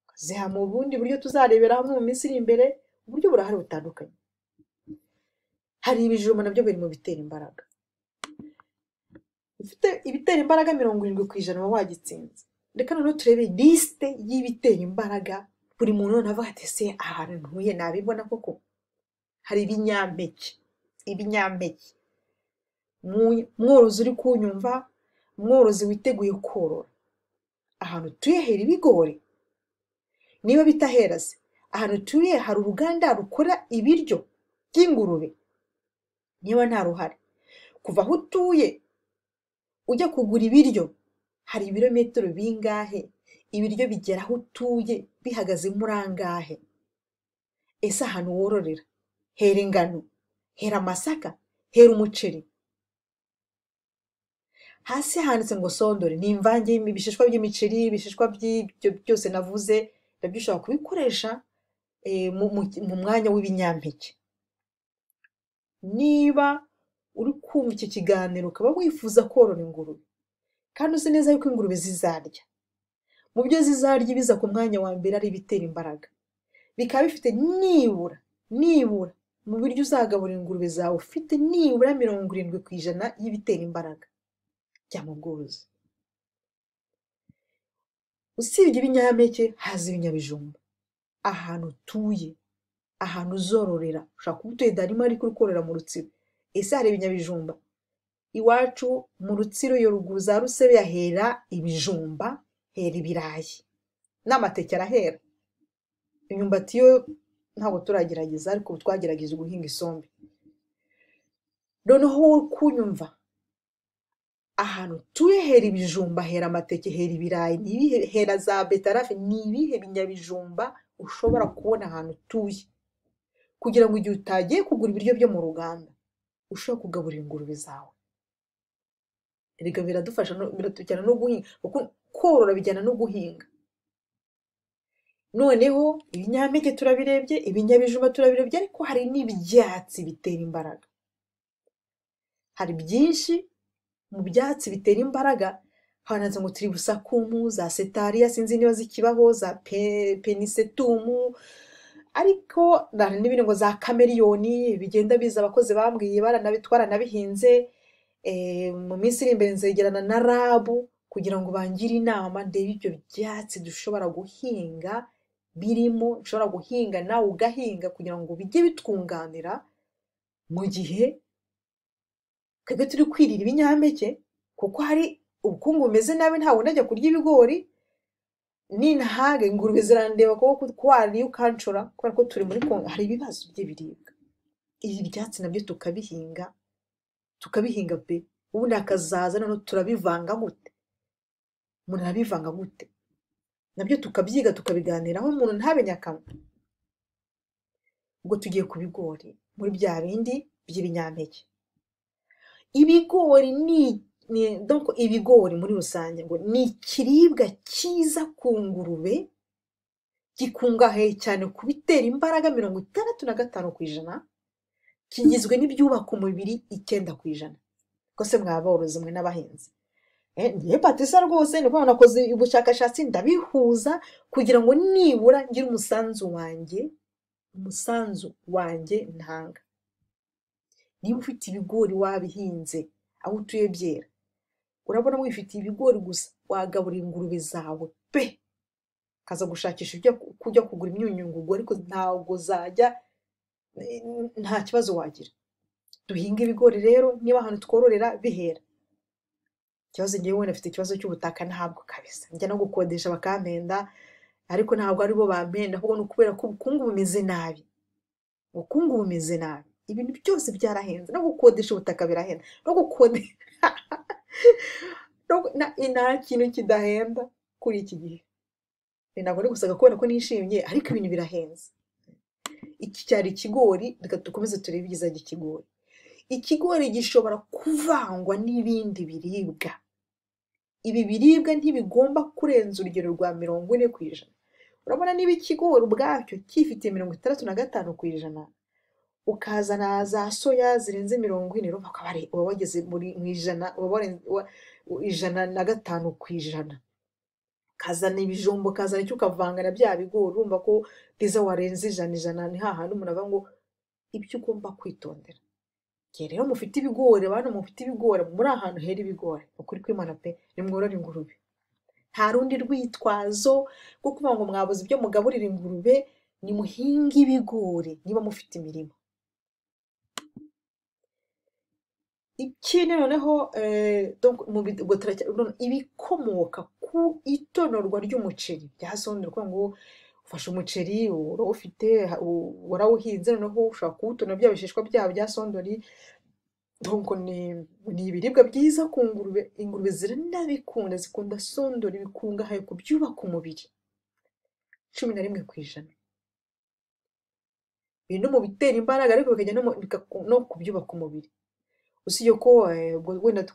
ukaziha mu bundi buryo tuzarebera hamwe mu minsi iri imbere. Uburyo burahari butandukanye. Hari ibijumba nabyo biri mu bitera imbaraga. Ufite ibitera imbaraga 70% uba wagitsinze. Reka noneho turebe liste y'ibitera imbaraga. Buri muntu noneho avuga ati se ahantu ntuye nabibona koko. Hari ibinyampeke. Mworozi uri kunyumva, mworozi witeguye korora, ahantu tuye hera ibigori. Niba bitahera se, ahantu tuye hari uruganda rukora ibiryo by'ingurube? Niba nta ruhari, kuva aho utuye ujya kugura ibiryo hari ibirometero bingahe? Ibiryo bigera aho utuye bihagaze muri angahe? Ese ahantu wororera hera ingano, hera amasaka, hera umuceri? Hasi handitse ngo sondore, ni imvange y'ibishishwa by'imiceri, ibishishwa by'ibyo byose navuze, nabyo ushobora kubikoresha mu mwanya w'ibinyampeke. Niba uri kumva iki kiganiro ukaba wifuza korora ingurube, kandi uzi neza yuko ingurube zizarya, mu byo zizarya ibiza ku mwanya wa mbere ari ibitera imbaraga, bikaba bifite nibura mu biryo uzagaburira ingurube zawe ufite nibura 70% y'ibitera imbaraga, jya mu bworozi. Usibye ibinyampeke, haza ibinyabijumba. Ahantu utuye, ahantu uzororera, ushaka kuba utuye darimo ariko ukorera mu Rutsiro. Ese hari ibinyabijumba? Iwacu mu Rutsiro yo ruguru za Rusebe yahera ibijumba, hera ibirayi, n'amateke arahera. Imyumbati yo ntabwo turagerageza, ariko twagerageje guhinga isombe. Noneho kunyumva, ahantu tuye hera ibijumba, hera amateke, hera ibirayi, nibihe hera za betarafe, nibihe binyabijumba ushobora kubona ahantu tuye, kugira ngo igihe utagiye kugura ibiryo byo mu ruganda ushobora kugaburira ingurube zawe. Erega biradufasha, biratujyana no guhinga, kuko korora bijyana no guhinga. Noneho ibinyampeke turabirebye, ibinyabijumba turabirebye, ariko hari n'ibyatsi bitera imbaraga. Hari byinshi mu byatsi bitera imbaraga, hanaze ngo turi busakumu, za setaria, sinzi niba zikibaho, za penisetumu, ariko hari n'ibindi ngo za kameriyoni bigenda biza. Abakozi bambwiye twaranabihinze. Mu minsi iri imbere nzegerana na rabu kugira ngo bangire inama, ndebe ibyo byatsi dushobora guhinga birimo, ushobora guhinga nawe ugahinga, kugira ngo bijye bitwunganira mu gihe twebwe turi kwirira ibinyampeke. Kuko hari ubukungu bumeze nabi, ntawe unajya kurya ibigori. Ninahage ingurube zirandeba kuko kwariye ukancura, kubera ko turi muri Kongo hari ibibazo by'ibiribwa. Ibi byatsi nabyo tukabihinga pe, ubundi hakazaza noneho turabivanga gute? Umuntu arabivanga gute? Nabyo tukabyiga, tukabiganiraho, umuntu ntabenye akamwe. Ubwo tugiye ku bigori, muri bya bindi by'ibinyampeke. Ibigori donc ibigori muri rusange ngo ni ikiribwa cyiza ku ngurube gikungahaye cyane ku bitera imbaraga 65%, kigizwe n'ibyubaka umubiri 9%. Kose mwaborozi mwe n'abahinzi. Niye Patisa rwose ni kwa nakoze ubushakashatsi ndabihuza kugira ngo nibura ngire umusanzu wanjye ntanga. Niba ufite ibigori wabihinze aho utuye byera, urabona wifitiye ibigori gusa, wagaburira ingurube zawe pe, kaza gushakisha ibyo kujya kugura imyunyungugu, ariko ntabwo zajya, nta kibazo wagira. Duhinga ibigori rero, niba ahantu twororera bihera. Ikibazo ngewe wenda afite ikibazo cy'ubutaka, ntabwo kabisa njya no gukodesha bakampenda, ariko ntabwo ari bo bampenda, ahubwo ni ukubera ko ubukungu bumeze nabi. Ubukungu bumeze nabi, ibintu byose byarahenze, no gukodesha ubutaka birahenda, no gukodesha nta kintu kidahenda kuri iki gihe. Ntabwo ari gusaga kubera ko nishimye, ariko ibintu birahenze. Iki cyari ikigori, reka dukomeze turebe ibyiza by'ikigori. Ikigori gishobora kuvangwa n'ibindi biribwa. Ibi biribwa ntibigomba kurenza urugero rwa 40%. Urabona niba ikigori ubwacyo cyifitiye 65%, ukazana za soya zirenze 40, uba wageze mu ijana, uba 105%. Kazana ibijumbo, kazana icyo ukavanga na bya bigori, urumva ko biza warenze 100 ni hahandi umuntu ava ngo ibyo ugomba kwitondera. Rero mufite ibigori, abantu mufite ibigori, muri ahantu hera ibigori, ukuri kw'Imana pe, nimworora ingurube. Nta rundi rwitwazo rwo kuvuga ngo mwabuze ibyo mugaburira ingurube, ni muhinga ibigori niba mufite imirima. Ikindi noneho ibikomoka ku itonorwa ry'umuceri bya sondori, kuvuga ngo ufashe umuceri urawufite, warawuhinze, noneho ushaka kuwutonora bya bishishwa byabo bya sondori. Donc ni ibiribwa byiza ku ngurube. Ingurube ziranabikunda, zikunda sondori, bikungahaye ku byubaka umubiri 11%. Biri no mu bitera imbaraga, ariko bikajya no ku byubaka umubiri. Usibye ko wenda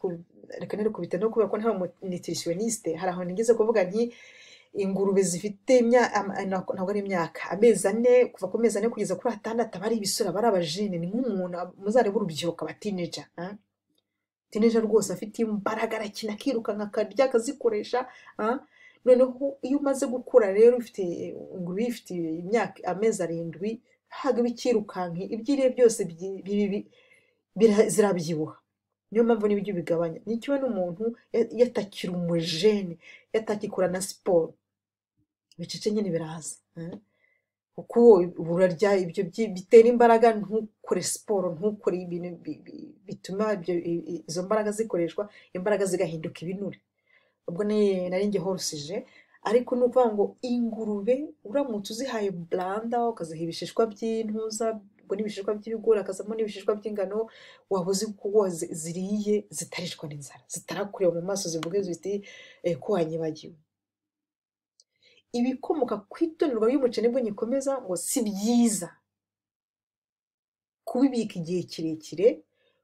reka nari kubita no kubera ko nta nutritioniste, hari aho nigeze kuvuga nti ingurube zifite ntabwo ari imyaka, amezi 4, kuva ku mezi 4 kugeza kuri 6 abari ibisura, bari abajene, ni nk'umuntu muzareba urubyiruko, aba teenager rwose afite imbaraga, arakina akirukanka akarya akazikoresha. Noneho iyo umaze gukura rero, ufite ingurube ifite imyaka amezi 7, haga bikirukanka, ibyiriye byose zirabyibuha. Niyo mpamvu n'ibyo bigabanya. Ni kiwe n'umuntu yatakira umujene, yatakikura na siporo, bicece nyine biraza. Kuko urarya ibyo bitera imbaraga, ntukore siporo, ntukore ibintu bituma izo mbaraga zikoreshwa, imbaraga zigahinduka ibinure. Ubwo nari nge horusije, ariko ni ukuvuga ngo ingurube uramutse uzihaye blanda, ukaziha ibishishwa by'intuza, ubwo n'ibishishwa by'ibigori, akazamo n'ibishishwa by'ingano, waba uzi ko ziriye zitarishwa n'inzara, zitarakureba mu maso zivuge ziti ko wanyibagiwe. Ibikomoka ku itonorwa y'umuceri nibwo nyikomeza ngo si byiza kubibika igihe kirekire,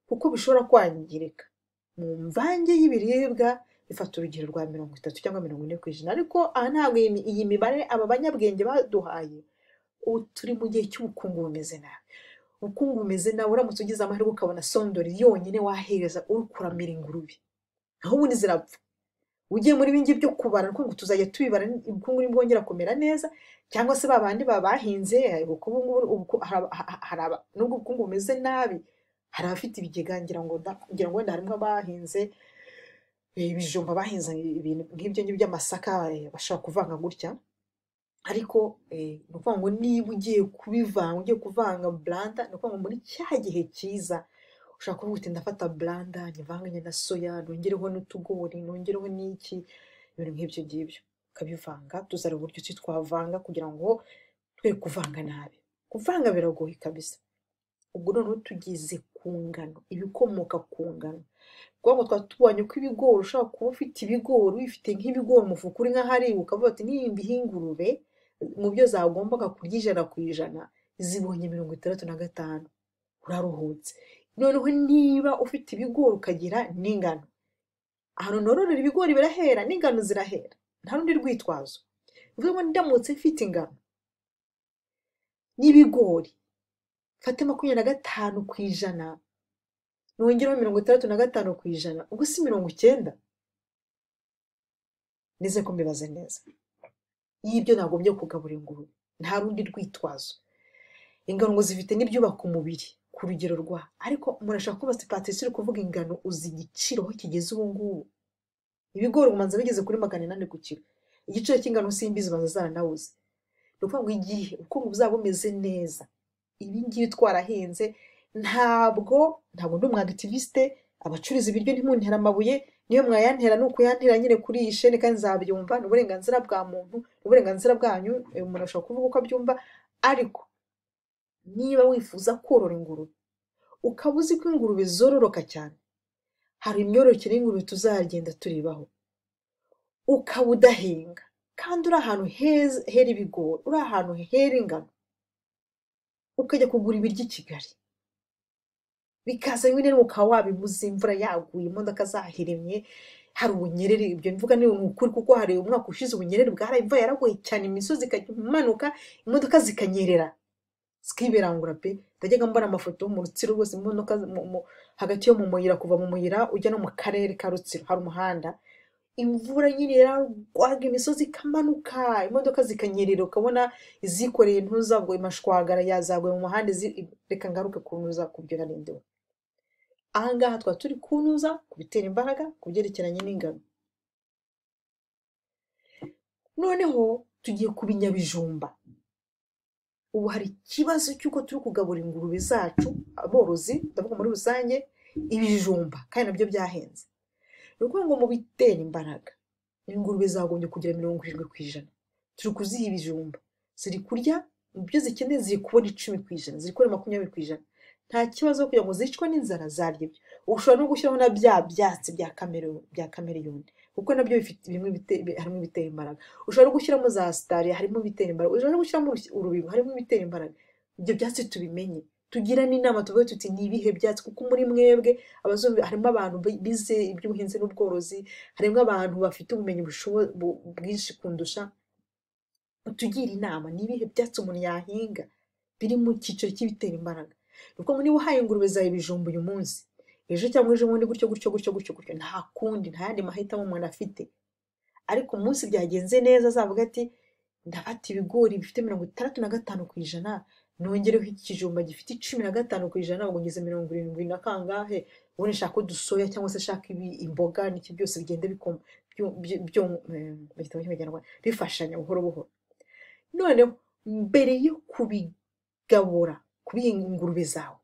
kuko bishobora kwangirika. Mu mvange y'ibiribwa bifata urugero rwa 30 cyangwa 40%, ariko aha ntabwo iyi mibare aba banyabwenge baduhaye. Ubu turi mu gihe cy'ubukungu bumeze nabi. Ubukungu bumeze nabi, uramutse ugize amahirwe ukabona sondori yonyine wahereza uri kuramira ingurube, aho ubundi zirapfa. Ugiye muri bingi byo kubara, ngo tuzajya tubibara ubukungu nibwongera kumera neza, cyangwa se babandi bahinze, nubwo ubukungu bumeze nabi, hari abafite ibigega, ngira ngo wenda harimo bahinze ibijumba, bahinze ibintu nk'ibyo ngibyo by'amasaka, bashaka kuvanga gutya. Ariko ni ukuvuga ngo niba ugiye kubivanga, ugiye kuvanga blanda, ni ukuvuga ngo muri cya gihe cyiza ushaka kuvuga uti ndafata blanda nyivanganye na soya, nongereho n'utugori, nongereho n'iki, ibintu nk'ibyo ngibyo ukabivanga. Tuzareba uburyo ki twavanga kugira ngo twe kuvanga nabi. Kuvanga biragoye kabisa. Ubwo noneho tugize ku ngano, ibikomoka ku ngano. Kuko twatubonye ko ibigori, ushaka kuba ufite ibigori, wifite nk'ibigori umufuka uri nk'ahari, ukavuga ati nimba ingurube mu byo zagombaga kurya 100%, zibonye 65%, uraruhutse. Noneho niba ufite ibigori ukagira n'ingano, ahantu nororera ibigori birahera n'ingano zirahera, nta rundi rwitwazo. Bivuga ngo ndamutse mfite ingano n'ibigori fate 25% nongeraho 65%, ubwo si 90. Nize ko mbibaze neza. Y'ibyo nagombye kugaburira ingurube, nta rundi rwitwazo. Ingano ngo zifite n'ibyubaka umubiri ku rugero rwa, ariko murashaka ko Patrice uri kuvuga ingano uzi igiciro aho kigeze ubu ngubu. Ibigori umanza bigeze kuri 800 ku kilo. Igiciro cy'ingano simbizi banza zaranawuze. Nukuvuga ngo igihe ubukungu buzaba bumeze neza, ibi ngibi twarahinze, ntabwo ndi umwagativiste, abacuriza ibiryo ntimuntera amabuye, niyo mwayantera nuko yantera nyine kuri iyi shene kandi nzabyumva, n'uburenganzira bwa muntu, n'uburenganzira bwanyu, umuntu ashobora kuvuga uko abyumva, ariko niba wifuza korora ingurube, ukaba uzi ko ingurube zororoka cyane, hari imyororokere y'ingurube tuzagenda turibaho, ukaba udahinga kandi uri ahantu hera ibigori, uri ahantu hera ingano, ukajya kugura ibiryo i Kigali, bikaza rimwe rero ukaba wabibuze, imvura yaguye, imodoka zahirimye, hari ubunyerere. Ibyo mvuga ni ukuri kuko hari umwaka ushize ubunyerere bwara, imvura yaraguye cyane, imisozi ikamanuka, imodoka zikanyerera zikiberangura pe. Ndajyaga mbona amafoto mu Rutsiro rwose, imodoka hagati yo mu muyira, kuva mu muyira ujya no mu karere ka Rutsiro hari umuhanda, imvura nyine yaragwaga, imisozi ikamanuka, imodoka zikanyerera, ukabona izikoreye intuza ngo imashwagara yazaguye mu muhanda. Reka ngaruke kuntuza kubyo narindeho. Ahangaha twa turi kuntuza kubitera imbaraga kubyerekeranye n'ingano. Noneho tugiye kubinyabijumba. Ubu hari ikibazo cy'uko turi kugaburira ingurube zacu, aborozi ndavuga muri rusange, ibijumba kandi nabyo byahenze. Nuko ngo mu bitera imbaraga ingurube zagombye kugira 70%. Turi kuziha ibijumba, ziri kurya ibyo zikeneye, ziri kubona 10%, ziri kubona 20%. Nta kibazo kugira ngo zicwe n'inzara zarya ibyo. Ushobora no gushyiraho na bya byatsi bya kameriyoni, kuko nabyo bifite harimo ibitera imbaraga. Ushobora no gushyiramo za stari, harimo ibitera imbaraga. Ushobora no gushyiramo urubingo, harimo ibitera imbaraga. Ibyo byatsi tubimenye, tugira n'inama tuvuge tuti ni ibihe byatsi, kuko muri mwebwe abazumva harimo abantu bize iby'ubuhinzi n'ubworozi, harimo abantu bafite ubumenyi bwinshi kundusha. Tugira inama ni ibihe byatsi umuntu yahinga biri mu cyiciro cy'ibitera imbaraga. Nuko niba uhaye ingurube zawe ibijumba uyu munsi, ejo cyangwa ejo bundi gutyo, nta kundi, nta yandi mahitamo umuntu afite. Ariko umunsi byagenze neza azavuga ati ndafata ibigori bifite 65%, nongereho ikijumba gifite 15%, ngo ngeze 70 na kangahe, ubone shaka udusoya cyangwa se shaka imboga, n'iki byose bigende bikoma bifashanya buhoro buhoro. None mbere yo kubigabura, kubihinga ingurube zawe,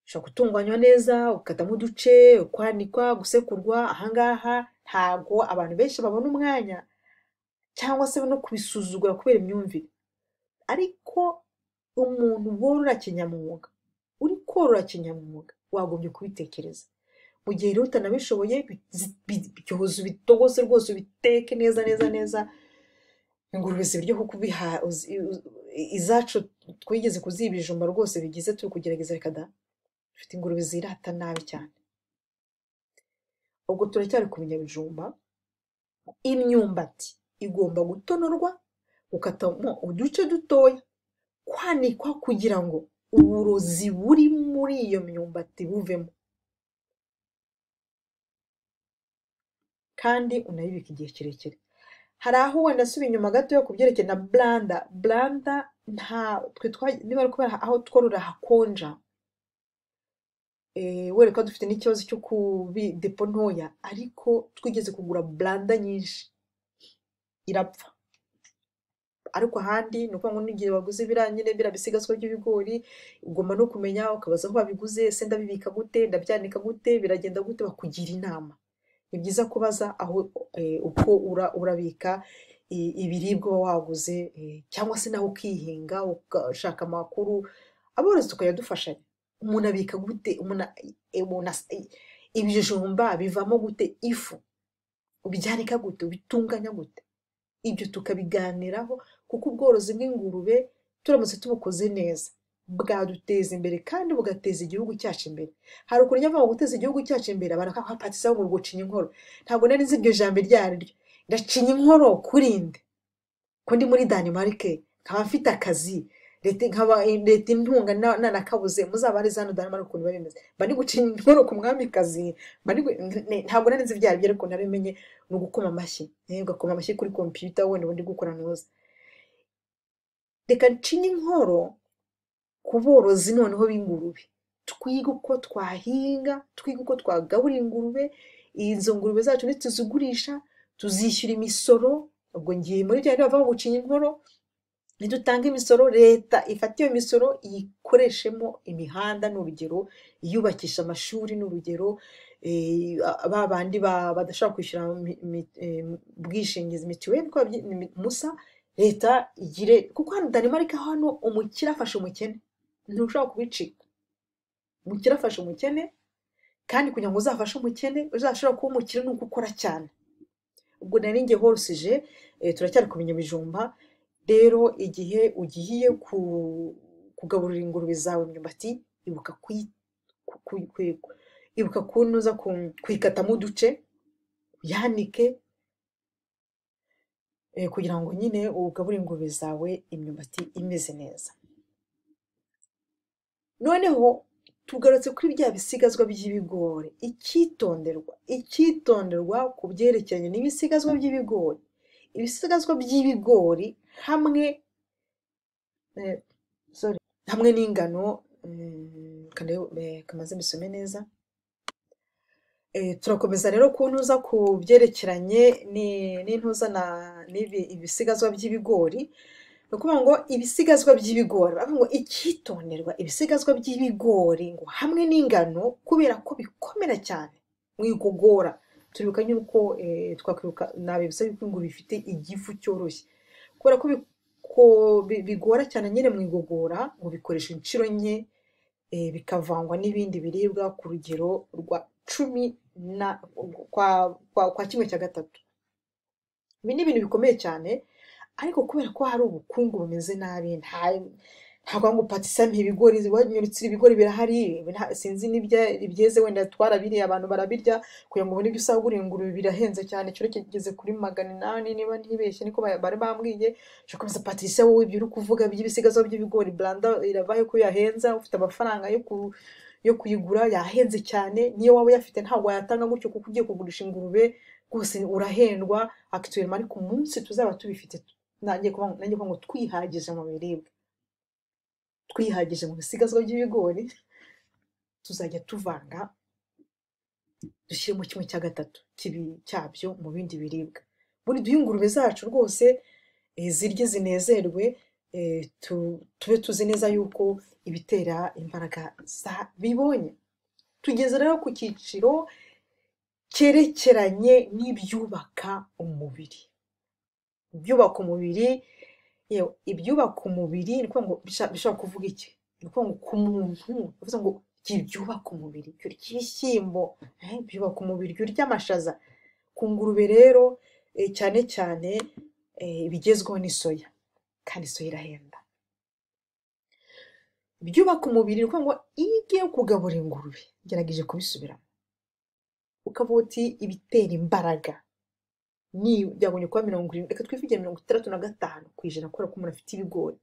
ushobora gutunganywa neza, ukatamo uduce, kwanikwa, gusekurwa. Ahangaha ntago abantu benshi babona umwanya cyangwa se no kubisuzugura kubera imyumvire, ariko umuntu worora kinyamwuga, uri korora kinyamwuga, wagombye kubitekereza. Mu gihe rero utanabishoboye, byoza ubitogose rwose, ubiteke neza. Ingurube zibiryo kuko ubiha izacu twigeze kuzibijumba rwose bigize turi kugerageza. Reka da, dufite ingurube zirata nabi cyane. Ubwo turacyari ku binyabijumba. Imyumbati igomba gutonorwa, ukatamo uduce dutoya, kwanikwa kugira ngo uburozi buri muri iyo myumbati buvemo, kandi unayibika igihe kirekire. Hari aho wenda subi inyuma gato yo kubyerekeye na blanda, niba ari kubera aho tworora hakonja, wereka dufite n'ikibazo cyo kubidepo ntoya, ariko twigeze kugura blanda nyinshi irapfa. Ariko ahandi nuko ngo n'igihe baguze biranyine birabisigazwa by'ibigori, ugomba no kumenya ukabaza aho babiguze, ese ndabibika gute, ndabyanika gute, biragenda gute, bakugira inama. Ni byiza kubaza aho uko urabika ibiribwa waguze, cyangwa se naho ukihinga ugashaka amakuru. Aborozi tukayadufashanya. Umuntu abika gute, ibijumba bivamo gute ifu, ubijyanika gute, ubitunganya gute. Ibyo tukabiganiraho, kuko ubworozi bw'ingurube turamutse tubukoze neza bwaduteza imbere kandi bugateza igihugu cyacu imbere. Hari ukuntu njya mvuga guteza igihugu cyacu imbere, abantu bakapatisaho ngo gucinya inkoro. Ntabwo nari nzi iryo jambo iryo ari ryo. Ndacinya inkoro kurinde ko ndi muri Denmark, nkaba mfite akazi leta intunga nanakabuze muzabare za hano Denmark ukuntu biba bimeze mba ndi guca inkoro ku mwamikazi ntabwo nari nzi ibyo ariko narabimenye ni ugukoma amashyi ugakoma amashyi kuri computer wenda ubundi gukora ntuza reka ncinye inkoro ku borozi noneho b'ingurube twiga uko twahinga twiga uko twagaburira ingurube izo ngurube zacu nituzigurisha tuzishyura imisoro ubwo ngiye muri bya bava gucinya inkoro nidutanga imisoro leta ifata iyo misoro iyikoreshemo imihanda n'urugero iyubakisha amashuri n'urugero babandi badashaka kwishyura bwishingizi mituweli ko musa leta igire kuko hano Denmark hano umukire afasha umukene ntushobora kubicika umukire afasha umukene kandi kugira ngo uzafashe umukene uzashobora kuba umukire nuko ukora cyane ubwo nari ngiye horosije turacyari kumenya bijumba rero igihe ugiye kugaburira ingurube zawe imyumbati ibuka kunuza kwikatamo uduce yanike kugira ngo nyine ugaburire ingurube zawe imyumbati imeze neza noneho tugarutse kuri bya bisigazwa by'ibigori icyitonderwa ku byerekeranye n'ibisigazwa by'ibigori ibisigazwa by'ibigori hamwe n'ingano kamaze bisome neza turakomeza rero kuntuza ku byerekeranye n'intuza ibisigazwa by'ibigori ni ukuvuga ngo ibisigazwa by'ibigori bavuga ngo icyitonderwa ibisigazwa by'ibigori ngo hamwe n'ingano kubera ko bikomera cyane mu igogora turibuka yuko twakwibuka nabibisa yuko ingurube bifite igifu cyoroshye kubera ko bigora cyane nyine mu igogora ngo bikoresha inshuro nke bikavangwa n'ibindi biribwa ku rugero rwa 10 kwa 1/3 ibi ni ibintu bikomeye cyane ariko kubera ko hari ubukungu bumeze nabi ntabwo ngo patisa ibigori wanyuritse ibigori birahari sinzi n'ibyeze wenda twarabiriye abantu barabirya kugira ngo ubone ibyo usagura ingurube birahenze cyane cyo kigeze kuri 800 niba ntibeshye niko bari bambwiye cyo komeza patisa wowe ibyo uri kuvuga by'ibisigazo by'ibigori blanda irabaye ko yahenza ufite amafaranga yo kuyigura yahenze cyane niyo waba yafite ntabwo yatanga gutyo kuko ugiye kugurisha ingurube rwose urahendwa actuellement ariko umunsi tuzaba tubifite nanjye kuvuga ngo twihagije mu biribwa twihagije mu bisigazwa by'ibigori tuzajya tuvanga dushyiremo 1/3 cyabyo mu bindi biribwa buri duhe ingurube zacu rwose zirye zinezerwe tube tuzi neza yuko ibitera imbaraga bibonye tugeze rero ku cyiciro cyerekeranye n'ibyubaka umubiri ibyubaka umubiri ibyubaka umubiri ni ngo bishobora kuvuga iki ni ngo ku muntu bivuze ngo ibyubaka umubiri urya ibishyimbo byubaka umubiri urya amashaza ku ngurube rero cyane cyane bigezweho ni soya kandi soya irahenda ibyubaka umubiri ni ngo iyo ugiye kugaburira ingurube gerageje kubisubiramo ukavuga uti ibitera imbaraga ni byagomye kuba 70 reka twivuge 65% kubera ko umuntu afite ibigori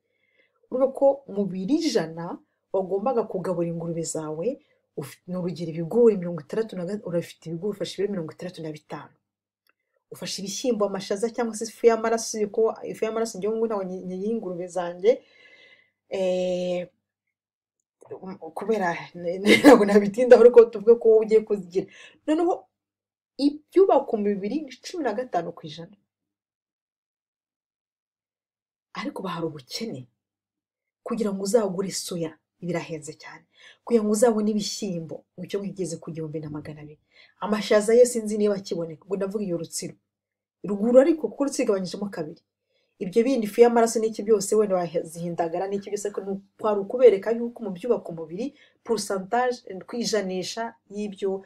urumva ko mu 100 wagombaga kugaburira ingurube zawe ni urugero ibigori 60 urafite ibigori ufashe ibiro 65 ufashe ibishyimbo amashaza cyangwa se ifu y'amaraso ko ifu y'amaraso ngiye ngo ntawe nyingurube zanjye kubera ntabwo nabitinda ariko tuvuge ko ugiye kuzigira noneho ibyubaka umubiri ni 15%. Ariko bahari ubukene kugira ngo uzagure soya birahenze cyane, kugira ngo uzabone ibishyimbo mu cyo wigeze ku 1200. Amashaza yo sinzi niba kiboneka, ngo ndavuga iyo rutsiro ruguru ariko kuko rutsigabanyijemo kabiri. Ibyo bindi ifu y'amaraso n'iki byose wenda wazihindagara n'iki byose ko kwari ukubereka yuko mu byubaka umubiri pourcentage kwijanisha y'ibyo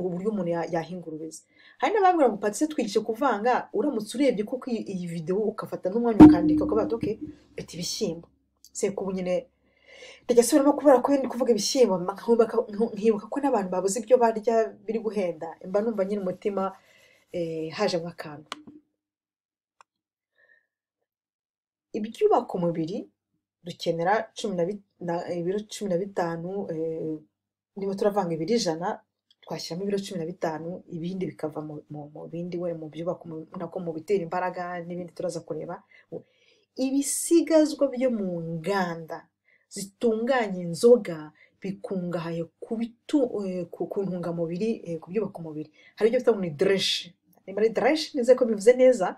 uburyo umuntu yahingurubeza. Hari n'abambwira ngo patise twigishe kuvanga, uramutse urebye kuko iyi video ukafata n'umwanya ukandika ukavuga okay beti ibishyimbo se kubu nyine ndagasubiramo kubera ko ndi kuvuga ibishyimbo nkibuka ko n'abantu babuze ibyo barya biri guhenda, mba numva nyine umutima haje nk'akantu. ibyubaka umubiri dukenera ibiro 15, niba turavanga ibiro 100 twashyiramo ibiro 15, ibindi bikava mu bindi we mu byubaka nako mu bitera imbaraga n'ibindi turaza kureba. Ibisigazwa byo mu nganda zitunganya inzoga bikungahaye ku ntungamubiri, ku byubaka umubiri. Hari ibyo bita ngo ni dreshi, nimba ari dreshi nizeye ko bivuze neza.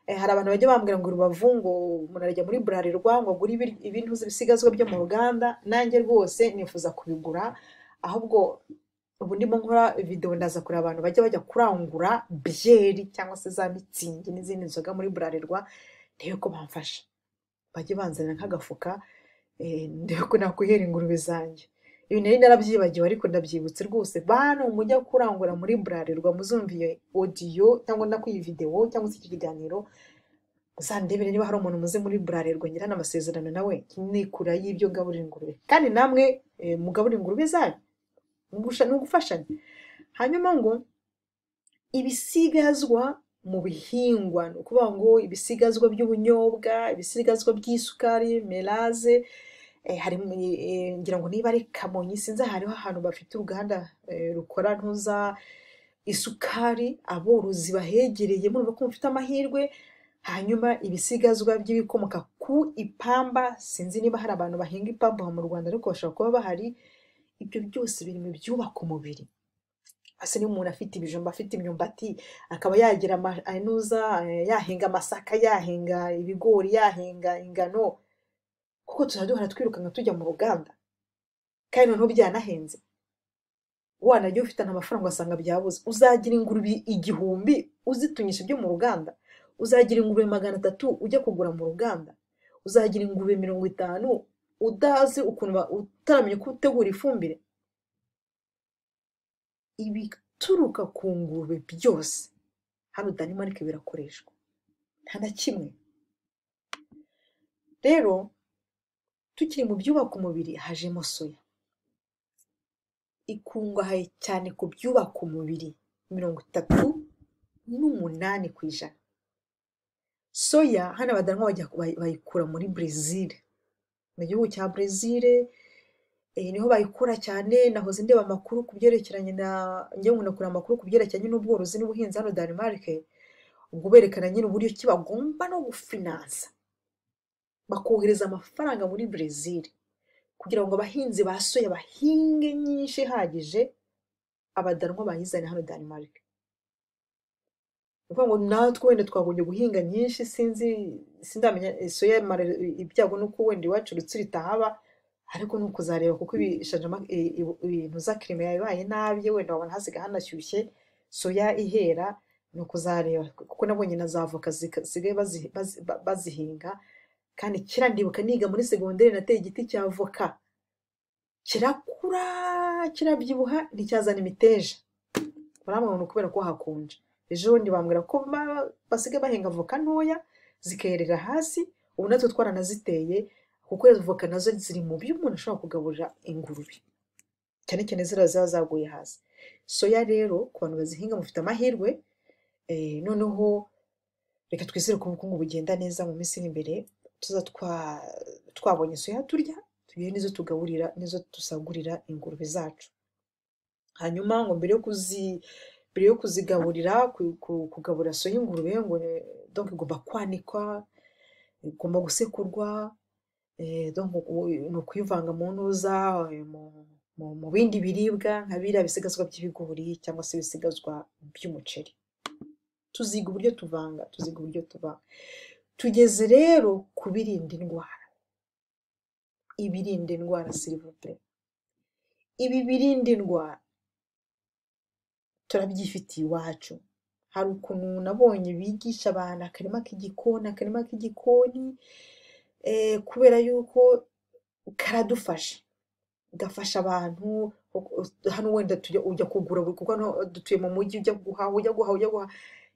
Hari abantu bajya bambwira ngo Rubavu ngo umuntu arajya muri Bralirwa ngo agure ibintu bisigazwa byo mu ruganda. Nanjye rwose nifuza kubigura, ahubwo ubu ndimo nkora video ndaza kureba abantu bajya kurangura byeri cyangwa se za mitsingi n'izindi nzoga muri Bralirwa, ndebe ko bamfasha, bajye banzanira nk'agafuka, ndebe ko nakwihera ingurube zanjye. Ibi nari narabyibagiwe ariko ndabyibutse rwose. Bantu mujya kurangura muri Bralirwa muzumva iyo audio cyangwa na iyi video cyangwa se iki kiganiro, uzandebere niba hari umuntu muze muri Bralirwa ngirana amasezerano nawe nikura y'ibyo ngaburira ingurube, kandi namwe mugaburira ingurube zanyu n'ugufashanya. Hanyuma ngo ibisigazwa mu bihingwa, ni ukuvuga ngo ibisigazwa by'ubunyobwa, ibisigazwa by'isukari melaze, ngira ngo niba ari Kamonyi sinzi, hariho ahantu bafite uruganda rukora ntuza isukari, aborozi bahegereye murumva ko mufite amahirwe. Hanyuma ibisigazwa by'ibikomoka ku ipamba, sinzi niba hari abantu bahinga ipamba mu Rwanda ariko bashobora kuba bahari. Ibyo byose biri mu byubaka umubiri. Ase ni umuntu afite ibijumba, afite imyumbati, akaba yagira yahinga amasaka, yahinga ibigori, yahinga ingano, kuko tuzaduhora twirukanka tujya mu ruganda kandi noneho byanahenze. Wanajya ufite amafaranga asanga byabuze. Uzagira ingurube 1000 uzitunyisha ibyo mu ruganda, uzagira ingurube 300 ujya kugura mu ruganda, uzagira ingurube 50 udazi ukuntu utaramenya ko utegura ifumbire. Ibituruka ku ngurube byose hano Denmark birakoreshwa, nta na kimwe. Rero tukiri mu byubaka umubiri hajemo soya, ikungahaye cyane ku byubaka umubiri 38%. Soya hano Abadanwa bayikura muri Brazil, mu gihugu cya Brazil, niho bayikura cyane. Nahoze ndeba amakuru ku byerekeranye amakuru ku byerekeranye n'ubworozi n'ubuhinzi hano Denmark, ubwo berekana nyine uburyo ki bagomba no gufinansa, bakohereza amafaranga muri Brazil kugira ngo abahinzi ba soya bahinge nyinshi ihagije, Abadanwa bayizane hano Denmark. Uvuga ngo natwe wenda twagombye guhinga nyinshi, sindamenya soya ibyago nuko wenda iwacu Rutsiro itahaba, ariko nuko uzareba kuko ibintu za kirime yabaye nabi, wenda wabona hasiga hanashyushye soya ihera, nuko uzareba kuko nabonye na za voka zisigaye bazihinga. Kandi kirandibuka niga muri segonderi nateye igiti cya voka, kirakura kirabyibuha nticyazana imiteja, baramubona kubera ko hakonje. Ejo bundi bambwira ko basigaye bahinga voka ntoya zikerera hasi, ubu natwe twaranaziteye kuko izo voka nazo ziri mu byo umuntu ashobora kugaburira ingurube, cyane cyane ziba zaguye hasi. Soya rero ku bantu bazihinga mufite amahirwe. Noneho reka twizere ko ubukungu bugenda neza mu minsi iri imbere, tuza twabonye soya turya, tugiye nizo tugaburira nizo dusagurira ingurube zacu. Hanyuma ngo mbere yo kuzigaburira, kugaburira soya ingurube ngo donc igomba kwanikwa, igomba gusekurwa, donc no kuyivanga mu ntuza mu bindi biribwa nka biriya bisigazwa by'ibigori cyangwa se ibisigazwa by'umuceri. Tuziga uburyo tuvanga. Tugeze rero ku birinda indwara. Ibirinda indwara s'il vous plaît. Ibi birinda indwara turabyifitiye iwacu. Hari ukuntu nabonye bigisha abantu akarima k'igikoni, kubera yuko karadufasha, gafasha abantu. Hano wenda ujya kugura kuko dutuye mu mujyi, ujya guhaha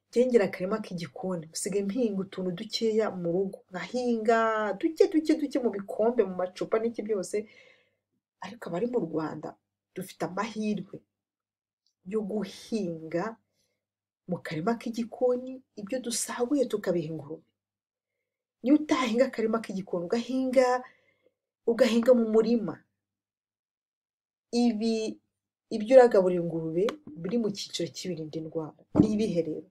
ngengera akarima k'igikoni, usigaye mpinga utuntu dukeya mu rugo, nkahinga duke mu bikombe, mu macupa n'iki byose. Ariko abari mu Rwanda dufite amahirwe yo guhinga mu karima k'igikoni ibyo dusaguye tukabiha ingurube. niyo utahinga akarima k'igikoni ugahinga mu murima, ibyo uragaburira ingurube biri mu cyiciro cy'ibirinda indwara ni ibihe rero?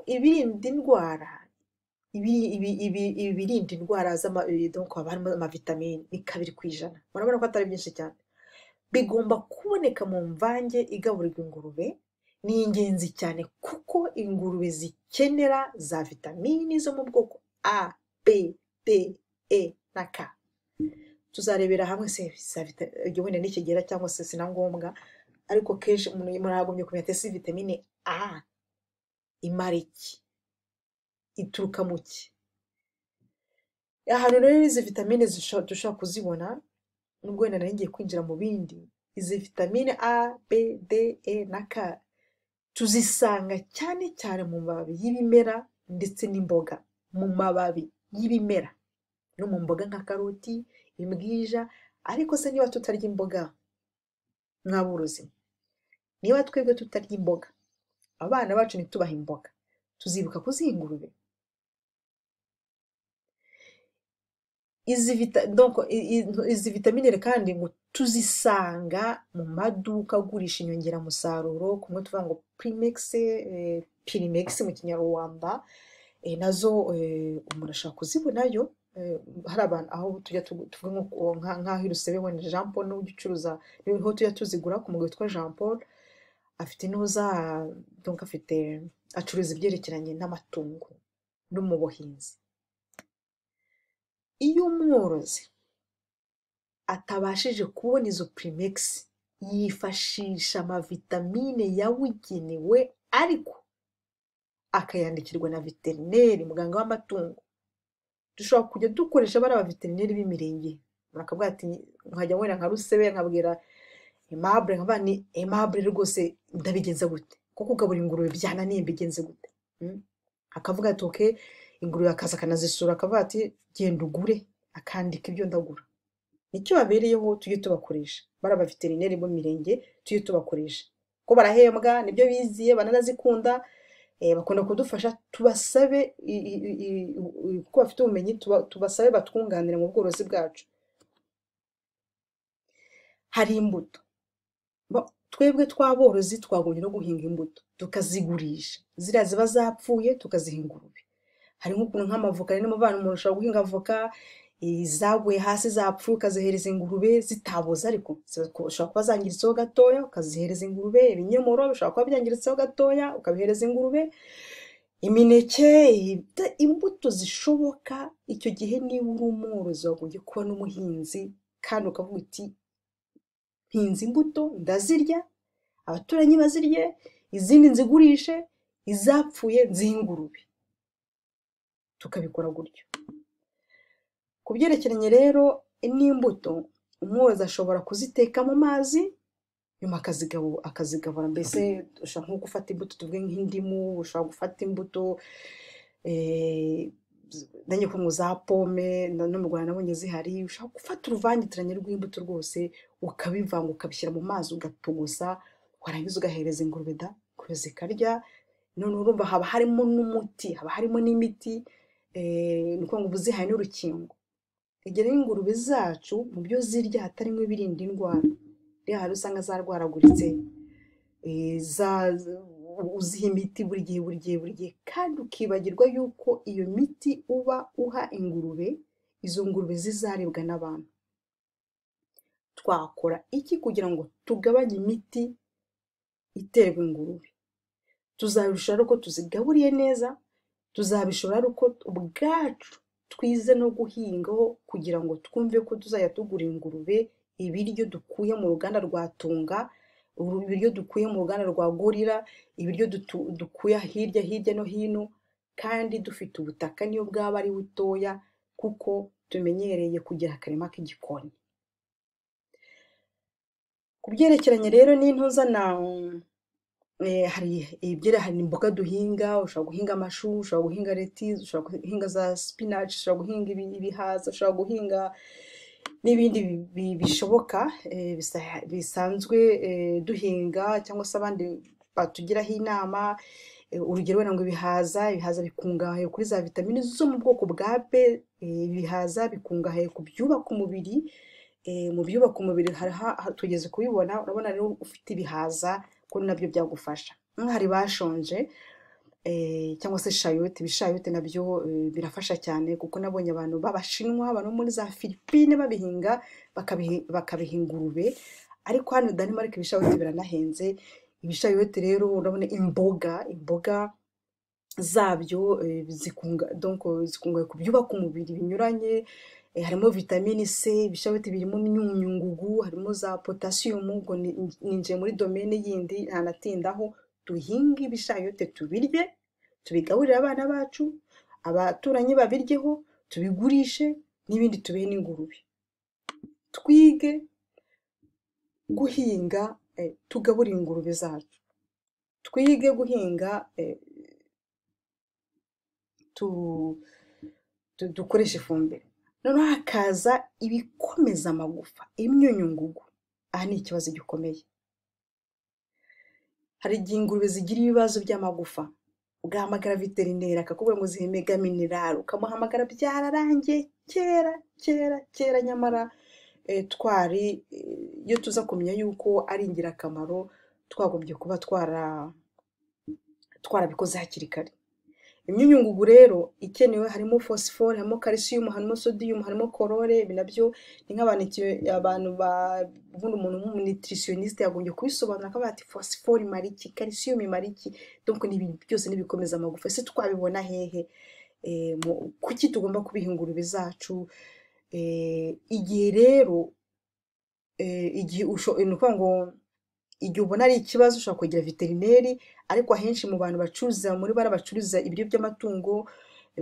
Ibirinda indwara, ibirinda indwara haba harimo amavitamine ni 2%, murabona ko atari byinshi cyane. Bigomba kuboneka mu mvange igaburirwa ingurube, ni ingenzi cyane kuko ingurube zikenera za vitamini zo mu bwoko A, B, D, E na K. Tuzarebera hamwe se wenda n'ikigera cyangwa se sina ngombwa, ariko kenshi umuntu muragomye kumenya ese vitamine A imara iki, ituruka mu ki? Ahantu rero izi vitamine dushobora kuzibona, nubwo wenda nari ngiye kwinjira mu bindi, izi vitamine A, B, D, E na K tuzisanga cyane cyane mu mababi y'ibimera ndetse n'imboga, mu mababi y'ibimera no mu mboga nka karoti, imbwija. Ariko se niba tutarya imboga mwaborozi, niba twebwe tutarya imboga, abana bacu ntitubaha imboga, tuzibuka kuziha ingurube? Izi vitamine kandi ngo tuzisanga mu maduka agurisha inyongeramusaruro, kumwe tuvuga ngo Pirimex mu kinyarwanda, nazo umuntu ashaka kuzibonayo. Hari abantu aho tujya tuvuga nk'aho irusebe wenda Jean Paul n'ujya ucuruza, niho tujya tuzigura ku mugabo witwa Jean Paul, afite acuruza ibyerekeranye n'amatungo no mu buhinzi. Iyo umworozi atabashije kubona izo Primex, yifashisha amavitamine yabugenewe ariko akayandikirwa na veterineri, muganga w'amatungo. Dushobora kujya dukoresha bari abaveterineri b'imirenge, bakavuga ati nkajya wenda nka Rusebe nkabwira Aimable, nkaba ni Aimable rwose ndabigenza gute, kuko kugaburira ingurube byananiye mbigenze gute? Akavuga ati okay, ingurube akaza akanazisura, akavuga ati genda ugure, akandika ibyo ndagura. Nicyo babereyeho, tujye tubakoresha bari abaveterineri bo mirenge, tujye tubakoresha ko barahembwa, nibyo biziye, bananazikunda, bakunda kudufasha. Tubasabe ko bafite ubumenyi, tubasabe batwunganira mu bworozi bwacu. Hari imbuto twebwe twaborozi twagomye no guhinga imbuto tukazigurisha, ziriya ziba zapfuye tukaziha ingurube. Hari nk'ukuntu nk'amavoka rero mu bana, umuntu ushobora guhinga avoka izaguye hasi zapfuye ukazihereza ingurube zitaboze, ariko ushobora kuba zangiritseho gatoya ukazihereza ingurube. Ibinyomoro bishobora kuba byangiritseho gatoya ukabihereza ingurube. Imineke, imbuto zishoboka. Icyo gihe niba uri umworozi wagombye kuba n'umuhinzi, kandi ukavuga uti mpinze imbuto ndazirya, abaturanyi bazirye, izindi nzigurishe, izapfuye nzihe ingurube. Tukabikora gutyo. Ku byerekeranye rero n'imbuto, umworozi ashobora kuziteka mu mazi, nyuma akazigabura. Mbese ushobora nko gufata imbuto tuvuge nk'indimu, ushobora gufata imbuto nanjye ko za pome, no mu Rwanda nabonye zihari. Ushobora gufata uruvangitiranye rw'imbuto rwose ukabivanga ukabishyira mu mazi ugatogosa, warangiza ugahereza ingurube zikarya. None urumva haba harimo n'umuti, haba harimo n'imiti, ni ukuvuga ngo uzihaye n'urukingo. Egera ingurube zacu mu byo zirya hatarimo ibirinda indwara. Rero hari usanga zarwaraguritse, uziha imiti buri gihe, kandi ukibagirwa yuko iyo miti uba uha ingurube, izo ngurube zizaribwa n'abantu. Twakora iki kugira ngo tugabanye imiti iterwa ingurube? Tuzabishora uko tuzigaburiye neza, tuzabishora uko ubwacu twize no guhingaho, kugira ngo twumve ko tuzajya tugura ingurube ibiryo dukuye mu ruganda rwa Tunga, ibiryo dukuye mu ruganda rwa Gorira, ibiryo dukuye hirya no hino, kandi dufite ubutaka niyo bwaba ari butoya, kuko tumenyereye kugira akarima k'igikoni. Ku byerekeranye rero n'intuzana, hari imboga duhinga. Ushobora guhinga amashu, ushobora guhinga lettuce, ushobora guhinga za spinach, ushobora guhinga ibihaza, ushobora guhinga n'ibindi bishoboka bisanzwe duhinga, cyangwa se abandi batugiraho inama. urugero wenda ngo ibihaza bikungahaye kuri za vitamine zo mu bwoko bwa B, ibihaza bikungahaye ku byubaka umubiri, mu byubaka umubiri tugeze kubibona. Urabona rero ufite ibihaza ko nabyo byagufasha. Hari bashonje cyangwa se shayote, ibishayote nabyo birafasha cyane, kuko nabonye abantu b'Abashinwa, abantu muri za Philippines babihinga bakabiha ingurube, ariko hano Denmark ibishayote biranahenze. Ibishayote rero urabona imboga zabyo zikungahaye ku byubaka umubiri binyuranye, harimo vitamine C. Ibishayote birimo imyunyungugu, harimo za potassium. Ubwo ninjiye muri domaine yindi ntanatindaho. Duhinge ibishayote tubirye, tubigaburire abana bacu, abaturanyi babiryeho, tubigurishe, n'ibindi tubihe n'ingurube. Twige guhinga, tugaburire ingurube zacu. Twige guhinga, dukoresha ifumbire. Noneho hakaza ibikomeza amagufa, imyunyungugu. Aha ni ikibazo gikomeye. Hari igihe ingurube zigira ibibazo by'amagufa, ugahamagara veterineri akakubwira ngo zihe mega mineral, ukamuhamagara byararangiye kera, nyamara iyo tuza kumenya yuko ari ingirakamaro, twagombye kuba twarabikoze hakiri kare. Imyunyungugu rero ikenewe harimo phosphore, harimo calcium, harimo sodium, harimo chlore. Ibi nabyo ni nk'abantu umuntu w'umunutritioniste yagombye kubisobanura, akavuga ati phosphore imara iki, calcium imara iki. Donc ni ibintu byose nibikomeza amagufa. Ese twabibona hehe? Kuki tugomba kubiha ingurube zacu? Igihe rero igihe ubona ari ikibazo ushobora kwegera veterineri, ariko ahenshi mu bantu bacuruza ibiryo by'amatungo,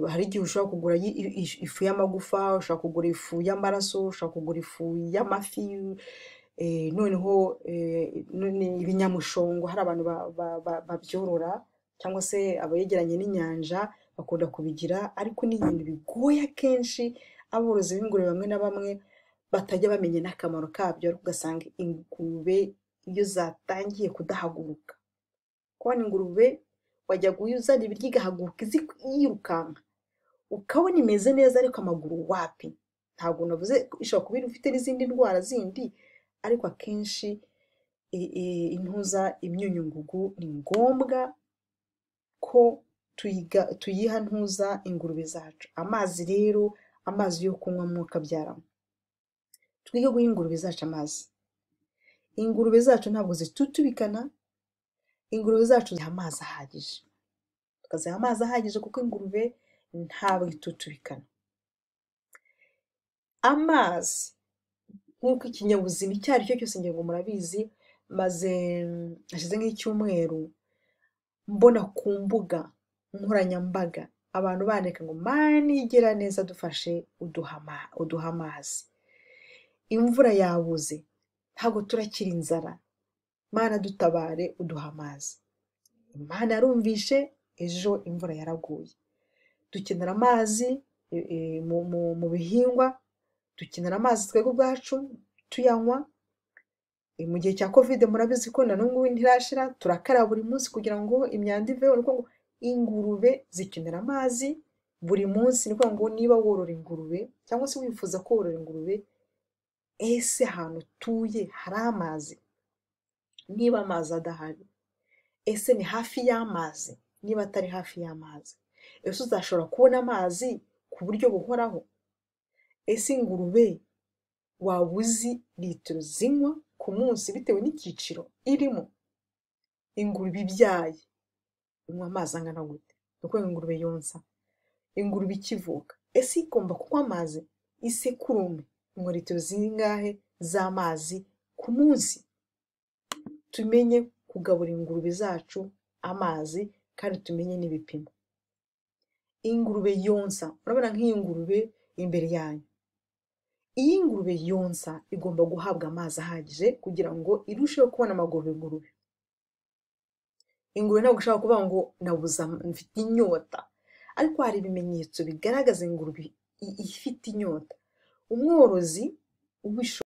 hari igihe ushobora kugura ifu y'amagufa, ushobora kugura ifu y'amaraso, ushobora kugura ifu y'amafi, noneho ibinyamushongo. Hari abantu babyorora cyangwa se abegeranye n'inyanja bakunda kubigira, ariko ni ibintu bigoye akenshi. Aborozi b'ingurube bamwe na bamwe batajya bamenya n'akamaro kabyo, ariko ugasanga ingurube iyo zatangiye kudahaguruka, kubona ingurube wajya kuyuzana ibiryo igahaguruka yirukanka, ukabona imeze neza, ariko amaguru wapi. Ntabwo navuze ishobora kuba ifite n'izindi ndwara zindi, ariko akenshi imyunyungugu ni ngombwa ko tuyiha ingurube zacu. Amazi rero, amazi yo kunywa mwuka byaramo. Twige guha ingurube zacu amazi. Ingurube zacu ntabwo zitutubikana, ingurube zacu ziha amazi ahagije. Tukaziha amazi ahagije kuko ingurube ntabwo itutubikana. Amazi nk'uko ikinyabuzima icyo ari cyo cyose, ngo murabizi, maze hashize nk'icyumweru mbona ku mbuga nkoranyambaga abantu bandika ngo mani igira neza dufashe uduha amazi. Imvura yabuze, ntabwo turakira inzara, Mana dutabare uduha amazi. Imana yarumvishe, ejo imvura yaraguye. Dukenera amazi mu bihingwa, dukenera amazi twebwe ubwacu tuyanywa. Mu gihe cya Covid murabizi ko na n'ubu ntirashira, turakaraba buri munsi kugira ngo imyanda iveho. Nuko ingurube zikenera amazi buri munsi. Nuko ngo niba worora ingurube cyangwa se wifuza ko worora ingurube, ese ahantu utuye hari amazi? Niba amazi adahari, ese ni hafi y'amazi? Niba atari hafi y'amazi, ese uzashobora kubona amazi ku buryo buhoraho? Ese ingurube waba uzi litiro zinywa ku munsi bitewe n'icyiciro irimo? Ingurube ibyaye inywa amazi angana gute? Nuko ingurube yonsa, ingurube ikivuka, ese igomba kunywa amazi? Isekurume inywa litiro zingahe z'amazi ku munsi? Tumenye kugaburira ingurube zacu amazi, kandi tumenye n'ibipimo. Ingurube yonsa, urabona nk'iyi ngurube imbere yanyu, iyi ngurube yonsa igomba guhabwa amazi ahagije kugira ngo irusheho kubona amaguru y'ingurube. Ingurube ntabwo ushobora kuvuga ngo nabuza mfite inyota, ariko hari ibimenyetso bigaragaza ingurube ifite inyota. Umworozi ubishoboye